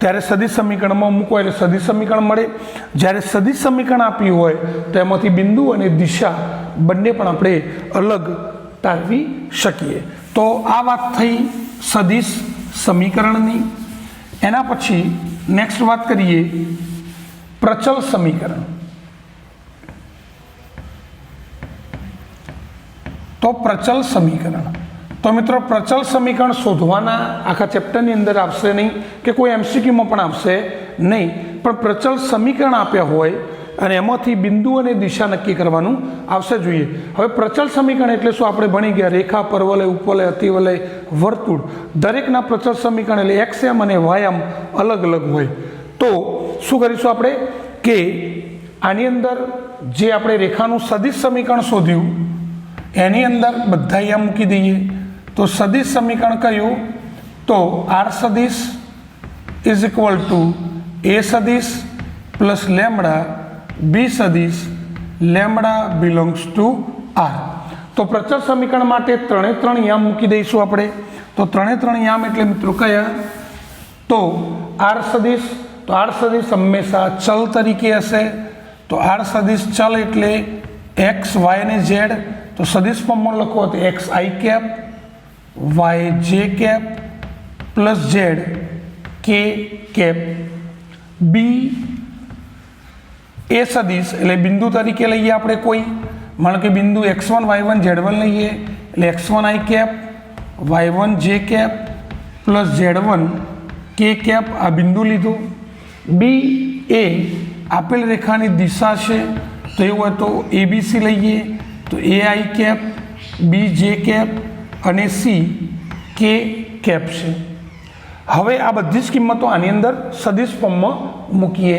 त्यारे सदिश समीकरणमां मूको एटले सदिश समीकरण मळे। ज्यारे सदिश समीकरण आप्युं होय तो एमांथी बिंदु अने दिशा बंने पण आपणे अलग तारवी शकीए। तो आ वात थई सदिश समीकरणनी। एना पछी नेक्स्ट बात करिए प्रचल समीकरण। तो प्रचल समीकरण, तो मित्रों प्रचल समीकरण शोधवाना आखा चेप्टरनी अंदर आपसे नहीं कि कोई एमसीक्यू में पण आपसे नहीं, पण प्रचल समीकरण आप्या होय अने एमांथी बिंदु अने दिशा नक्की करवानुं आवशे जोईए। हवे प्रचल समीकरण एटले शुं आपणे भणी गया रेखा, परवलय, उपवलय, अतिवलय, वर्तुळ दरेकना प्रचल समीकरण एटले एक्सएम अने वायएम अलग अलग होय। तो शुं करीशुं आपणे के आनी अंदर जे आपणे रेखानुं सदिश समीकरण शोध्युं एनी अंदर बधा आ मूकी दईए। तो सदिश समीकरण कयुं तो आर सदिश इज इक्वल टू ए सदिश प्लस लेमड़ा बी सदिश लेमड़ा बिलोंग्स टू आर। तो प्रचल समीकरण माटे त्रणेय त्रण याम मूकी दईशुं आपणे। तो त्रणेय त्रण याम एटले मित्रों कया तो आर सदिश, तो आर सदिश हमेशा चल तरीके हशे। तो आर सदिश चल एटले एक्स वाय ने जेड। तो सदिश फॉर्म में लखो तो x I cap Y J cap plus Z K cap. B ए सदिश एटले बिंदु तरीके लईए आपणे कोई मानो कि बिंदु x1 y1 z1 लईए एटले x1 I cap y1 J cap plus z1 K cap आ बिंदु लीधुं। बी ए आपेल रेखानी दिशा छे तो एवुं होय तो ABC लईए तो ए I cap B J cap अने सी के कैप छे। हवे आ बधी ज किंमतो आनी अंदर सदिश फॉर्म में मूकीए।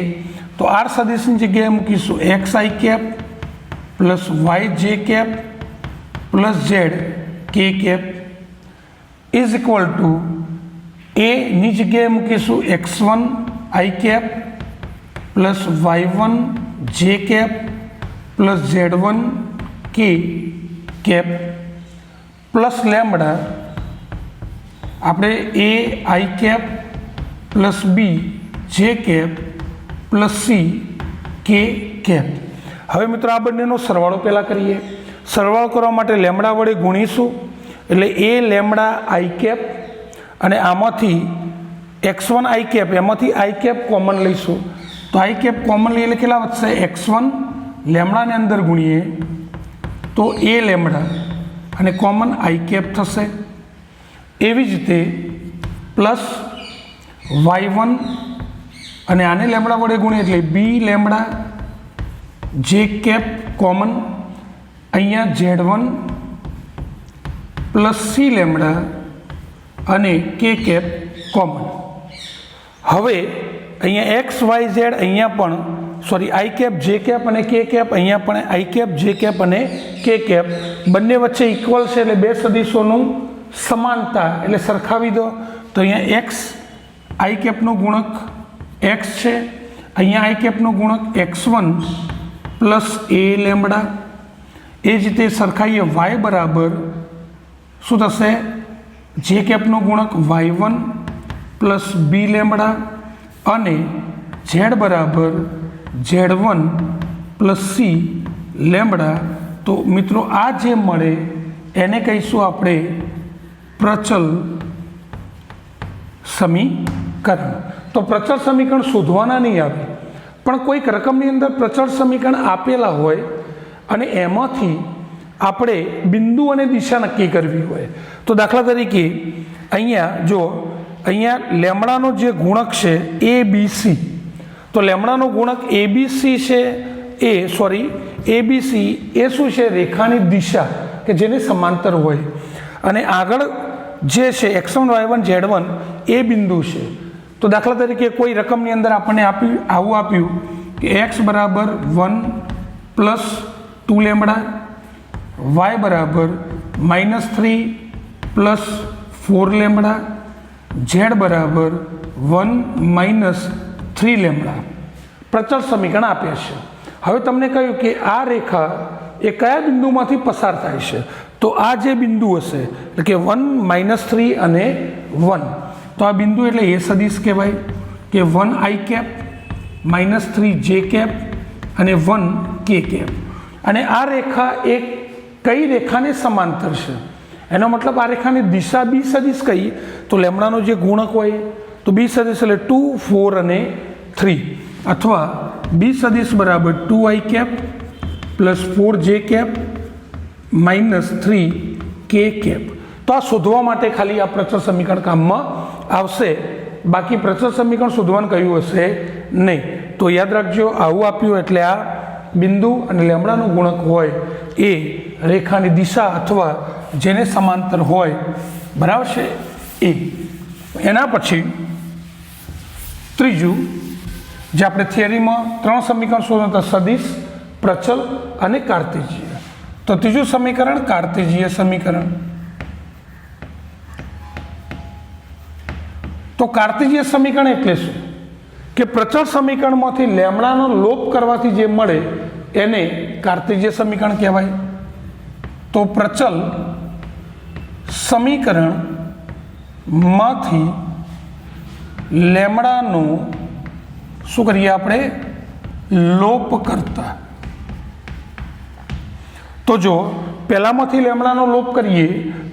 तो आर सदिशनी जग्याए मूकीशुं X I cap plus Y J cap plus Z K cap is equal to A नी जग्याए मूकीशुं x1 I cap plus y1 J cap plus z1 K cap plus lambda आपणे A I cap plus B J cap plus C K cap. हवे मित्रों आ बंनेनो सरवाळो पहेला करीए। सरवाळो करवा माटे लेमड़ा वडे गुणीशुं एटले ए लेमड़ा आई कैप अने आमांथी x1 I cap एमांथी I cap common लईशुं। तो आई कैप कॉमन लईए एटले केटला वधशे x1 लेमड़ा ने अंदर गुणीए तो ए लेमड़ा अने कॉमन आई कैप थशे। एवी ज रीते प्लस y1 अने आने लेमड़ा वडे गुणीए एटले बी लेमड़ा जे कैप कॉमन अहींया z1 प्लस सी लेमड़ा अने के कैप कॉमन। हवे अहींया एक्स वाय जेड अहींया पण sorry I cap J cap अने के कैप अहींया पण आई कैप जे कैप अने के कैप बंने वच्चे इक्वल छे एटले बे सदिशोनुं समानता एटले सरखावी दो। तो अहींया एक्स आई कैपनो गुणक एक्स छे अहींया आई कैपनो गुणक x1 प्लस ए लेमड़ा। ए ज रीते सरखाईए वाय बराबर शुं थशे जे कैपनो गुणक y1 प्लस बी लेमड़ा अने जेड बराबर z1 प्लस सी लेमड़ा। तो मित्रों आ जे मळे एने कहीशुं आपणे प्रचल समीकरण। तो प्रचल समीकरण शोधवाना नहीं आवे पण कोईक रकमनी अंदर प्रचल समीकरण आपेला होय अने एमांथी आपणे बिंदु अने दिशा नक्की करवी होय। तो दाखला तरीके अहींया जो अहींया लेमड़ानो जे गुणक छे ए बी सी। तो लेमड़ानो गुणक ए बी सी छे ए बी सी ए शुं छे रेखानी दिशा के जेने समांतर होय अने आगळ जे छे x1 y1 z1 ए बिंदु छे। तो दाखला तरीके कोई रकमनी अंदर आपणे आवुं आप्युं कि x बराबर 1 प्लस 2 लेमड़ा y बराबर -3 प्लस 4 लेमड़ा z बराबर 1 माइनस 3 લેમ્બડા પ્રચળ સમીકરણ આપ્યા છે। હવે તમને કહ્યું કે આ રેખા એ કયા બિંદુમાંથી પસાર થાય છે, તો આ જે બિંદુ હશે એટલે કે 1 -3 અને 1, તો આ બિંદુ એટલે એ સદિશ કહેવાય કે 1i કેપ -3j કેપ અને 1k કેપ। અને આ રેખા એક કઈ રેખાને સમાંતર છે, એનો મતલબ આ રેખાની દિશા બી સદિશ કહી તો લેમ્બડાનો જે ગુણક હોય તો બી સદિશ એટલે 2, 4 અને 3, અથવા બી સદિશ બરાબર 2i cap +4j cap -3k cap. તો આ શોધવા માટે ખાલી આ પ્રચળ સમીકરણ કામમાં આવશે, બાકી પ્રચળ સમીકરણ શોધવાનું કહ્યું હશે નહીં। તો યાદ રાખજો, આવું આપ્યું એટલે આ બિંદુ અને લેમ્બડાનો ગુણક હોય એ રેખાની દિશા અથવા જેને સમાંતર હોય, બરાબર છે એ। એના પછી ત્રીજું જે આપણે થિયરીમાં 3 સમીકરણ શોધતા સદિશ, પ્રચલ અને કાર્ટેશિય। તો ત્રીજું સમીકરણ કાર્ટેશિય સમીકરણ। તો કાર્ટેશિય સમીકરણ એટલે શું કે પ્રચળ સમીકરણમાંથી લેમ્બડાનો લોપ કરવાથી જે મળે એને કાર્ટેશિય સમીકરણ કહેવાય। તો પ્રચલ સમીકરણમાંથી લેમ્બડાનો શું કરીએ આપણે, લોપ કરતા। તો જો પહેલામાંથી લેમ્બડાનો લોપ કરીએ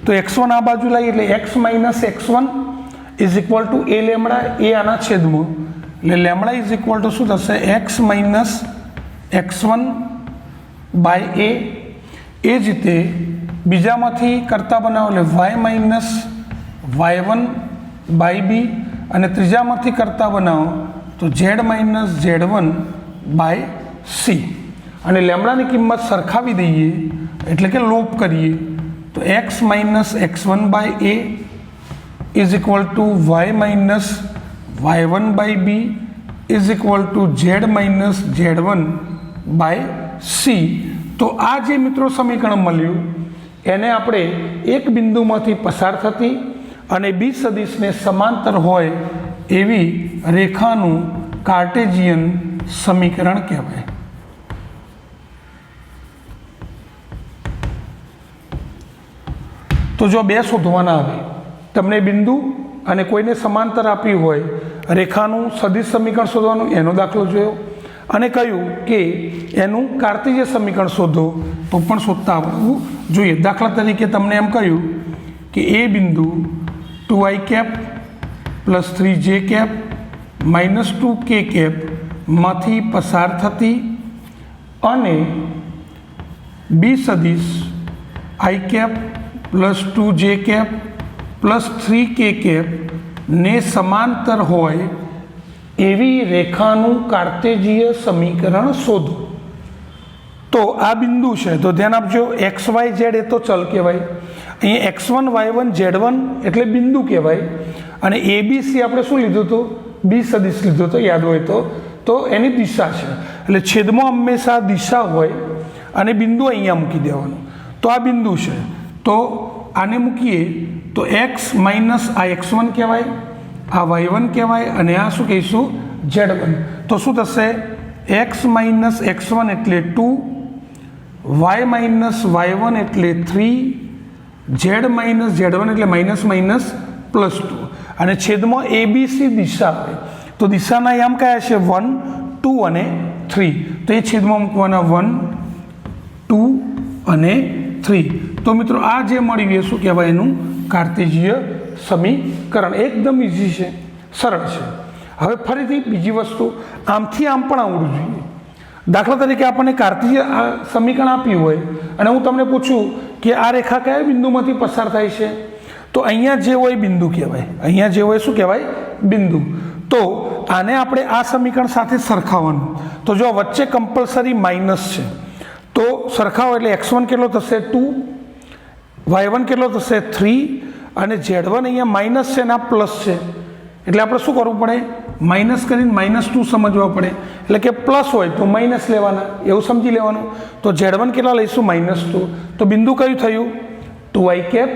તો x1 આ બાજુ લાવીએ એટલે x - x1 is equal to a lambda, એ આના છેદમાં એટલે લેમ્બડા ઇઝ ઇક્વલ ટુ શું થશે, x - x1 બાય a। એ જ રીતે બીજામાંથી કરતા બનાવો એટલે y - y1 બાય b, અને ત્રીજામાંથી કરતા બનાવો તો z - z1 બાય c। અને લેમ્બડાની કિંમત સરખાવી દઈએ એટલે કે લોપ કરીએ તો x - x1 by a is equal to y - y1 by b is equal to z - z1 by c। તો આ જે મિત્રો સમીકરણ મળ્યું એને આપણે એક બિંદુમાંથી પસાર થતી અને બી સદિશને સમાંતર હોય એવી રેખાનું કાર્ટેશિયન સમીકરણ કહેવાય। તો જો બે શોધવાના આવે, તમને બિંદુ અને કોઈને સમાંતર આપ્યું હોય, રેખાનું સદિશ સમીકરણ શોધવાનું, એનો દાખલો જોયો, અને કહ્યું કે એનું કાર્ટેશિય સમીકરણ શોધો, તો પણ શોધતા આવડવું જોઈએ। દાખલા તરીકે તમને એમ કહ્યું કે એ બિંદુ 2i cap +3j cap -2k cap માંથી પસાર થતી અને બી સદિશ i cap +2j cap +3k cap ને સમાંતર હોય એવી રેખાનું કાર્ટેશિય સમીકરણ શોધો। તો આ બિંદુ છે તો ધ્યાન આપજો, XYZ એ તો ચલ કહેવાય, અહીંયા x1 y1 z1 એટલે બિંદુ કહેવાય, અને ABC આપણે શું લીધું હતું, બી સદિશ લીધો હતો યાદ હોય તો એની દિશા છે, એટલે છેદમાં હંમેશા દિશા હોય અને બિંદુ અહીંયા મૂકી દેવાનું। તો આ બિંદુ છે તો આને મૂકીએ તો x માઇનસ આ x1 કહેવાય, આ y1 કહેવાય, અને આ શું કહીશું z1। તો શું થશે, x માઇનસ x1 એટલે 2, y માઇનસ y1 એટલે 3, z માઇનસ z1 એટલે માઇનસ માઇનસ +2, અને છેદમાં ABC દિશા હોય તો દિશાના આયામ કયા છે, 1, 2 અને 3, તો એ છેદમાં મૂકવાના 1, 2 અને 3। તો મિત્રો આ જે મળ્યું એ શું કહેવાય, એનું કાર્ટેશિય સમીકરણ। એકદમ ઇઝી છે, સરળ છે। હવે ફરીથી બીજી વસ્તુ, આમથી આમ પણ આવડવું જોઈએ। દાખલા તરીકે આપણને કાર્ટેશિય સમીકરણ આપ્યું હોય અને હું તમને પૂછું કે આ રેખા કયા બિંદુમાંથી પસાર થાય છે, તો અહીંયા જે હોય બિંદુ કહેવાય, અહીંયા જે હોય શું કહેવાય, બિંદુ। તો આને આપણે આ સમીકરણ સાથે સરખાવવાનું, તો જો વચ્ચે કમ્પલસરી માઇનસ છે તો સરખાવો એટલે x1 કેટલો થશે 2, y1 કેટલો થશે 3, અને z1 અહીંયા માઇનસ છે ને આ પ્લસ છે, એટલે આપણે શું કરવું પડે, માઇનસ કરીને -2 સમજવા પડે, એટલે કે પ્લસ હોય તો માઇનસ લેવાના, એવું સમજી લેવાનું। તો z1 કેટલા લઈશું, -2, તો બિંદુ કયું થયું, 2i cap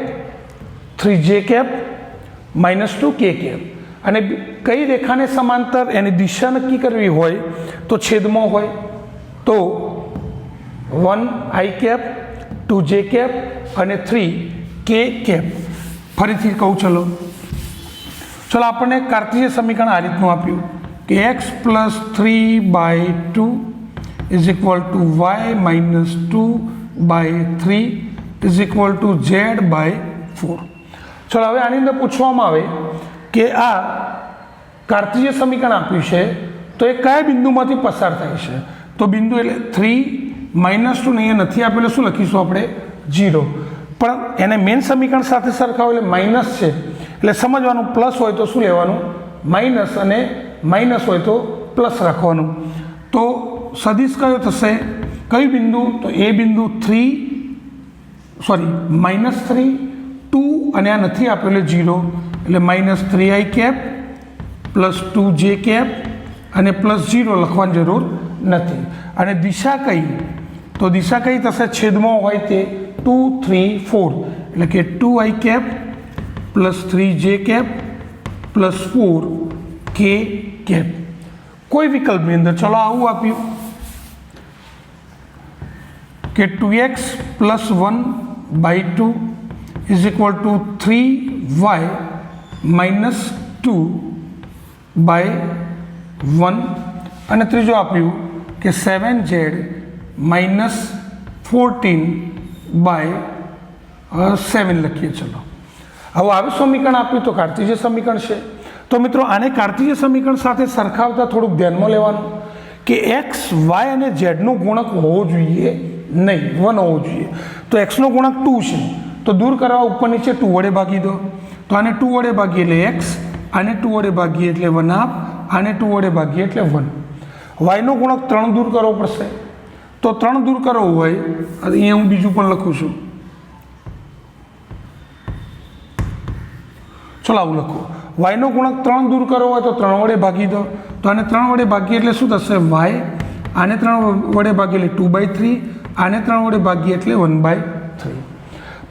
3j cap -2k cap, અને કઈ રેખાને સમાંતર એની દિશા નક્કી કરવી હોય તો છેદમાં હોય તો 1 i કેપ 2 j કેપ અને 3 k કેપ. ફરીથી કહું ચલો આપણને કાર્તીય સમીકરણ આ રીતનું આપ્યું કે x plus 3/2 is equal to y minus 2/3 is equal two z/4. ચલો હવે આની અંદર પૂછવામાં આવે કે આ કાર્તીય સમીકરણ આપ્યું છે તો એ કયા બિંદુમાંથી પસાર થાય છે, તો બિંદુ એટલે 3 માઇનસ 2 અહીંયા નથી આપેલું, શું લખીશું આપણે 0, પણ એને મેઇન સમીકરણ સાથે સરખાવો એટલે માઇનસ છે એટલે સમજવાનું પ્લસ હોય તો શું લેવાનું માઇનસ અને માઇનસ હોય તો પ્લસ રાખવાનું. તો સદિશ કયો થશે, કયું બિંદુ, તો એ બિંદુ -3 2 અને આ નથી આપેલું 0 એટલે -3i cap plus 2j cap અને પ્લસ 0 લખવાની જરૂર નથી. અને દિશા કઈ, તો દિશા કઈ થશે, છેદમાં હોય તે 2 3 4 એટલે કે 2i cap plus 3j cap plus 4k cap. કોઈ વિકલ્પની અંદર ચલો આવું આપ્યું કે 2x plus 1/2 is equal to 3y minus 2/1 અને ત્રીજો આપ્યું કે 7z માઇનસ 14/7 લખીએ. ચલો હવે આવી સમીકરણ આપ્યું તો કાર્તીય સમીકરણ છે. તો મિત્રો આને કાર્તીય સમીકરણ સાથે સરખાવતા થોડુંક ધ્યાનમાં લેવાનું કે એક્સ વાય અને ઝેડનો ગુણક હોવો જોઈએ નહીં, 1 હોવો જોઈએ. તો એક્સનો ગુણક 2 છે તો દૂર કરવા ઉપર નીચે 2 વડે ભાગી દો, તો આને 2 વડે ભાગીએ એટલે એક્સ, આને 2 વડે ભાગીએ એટલે 1/2, આને 2 વડે ભાગીએ એટલે 1. વાયનો ગુણક 3 દૂર કરવો પડશે, તો 3 દૂર કરવો હોય અહીંયા હું બીજું પણ લખું છું, ચલો આવું લખો, વાયનો ગુણક 3 દૂર કરવો હોય તો 3 વડે ભાગી દો, તો આને 3 વડે ભાગીએ એટલે શું થશે વાય, આને 3 વડે ભાગીએ એટલે 2/3, આને 3 વડે ભાગીએ એટલે 1/3.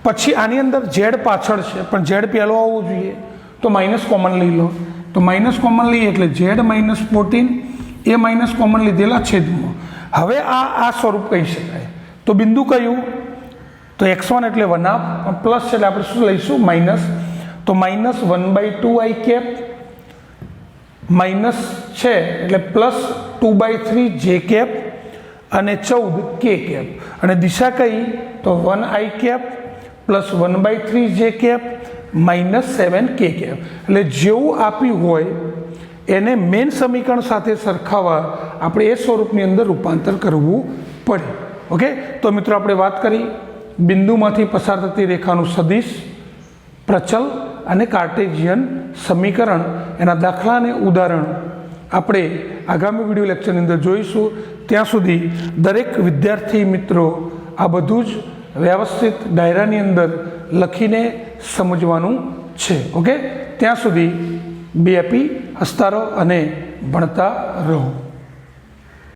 પછી આની અંદર ઝેડ પાછળ છે પણ ઝેડ પહેલો આવવો જોઈએ તો માઇનસ કોમન લઈ લો, તો માઇનસ કોમન લઈએ એટલે ઝેડ -14 એ માઇનસ કોમન લીધેલા છેદમાં. હવે આ સ્વરૂપ કહી શકાય. તો બિંદુ કયું, તો x1 એટલે 1/2 પ્લસ છે એટલે આપણે શું લઈશું માઇનસ, તો -1/2i કેપ માઇનસ છે એટલે પ્લસ 2/3j કેપ અને 14k કેપ. અને દિશા કઈ, તો 1i cap plus 1/3j cap minus 7k cap. એટલે જેવું આપ્યું હોય એને મેઇન સમીકરણ સાથે સરખાવવા આપણે એ સ્વરૂપની અંદર રૂપાંતર કરવું પડે. ઓકે, તો મિત્રો આપણે વાત કરી બિંદુમાંથી પસાર થતી રેખાનું સદિશ, પ્રચલ અને કાર્ટેશિયન સમીકરણ. એના દાખલા અને ઉદાહરણ આપણે આગામી વિડીયો લેક્ચરની અંદર જોઈશું. ત્યાં સુધી દરેક વિદ્યાર્થી મિત્રો આ બધું જ વ્યવસ્થિત ડાયરાની અંદર લખીને સમજવાનું છે. ઓકે, ત્યાં સુધી બે હેપી, હસતા રહો અને ભણતા રહો.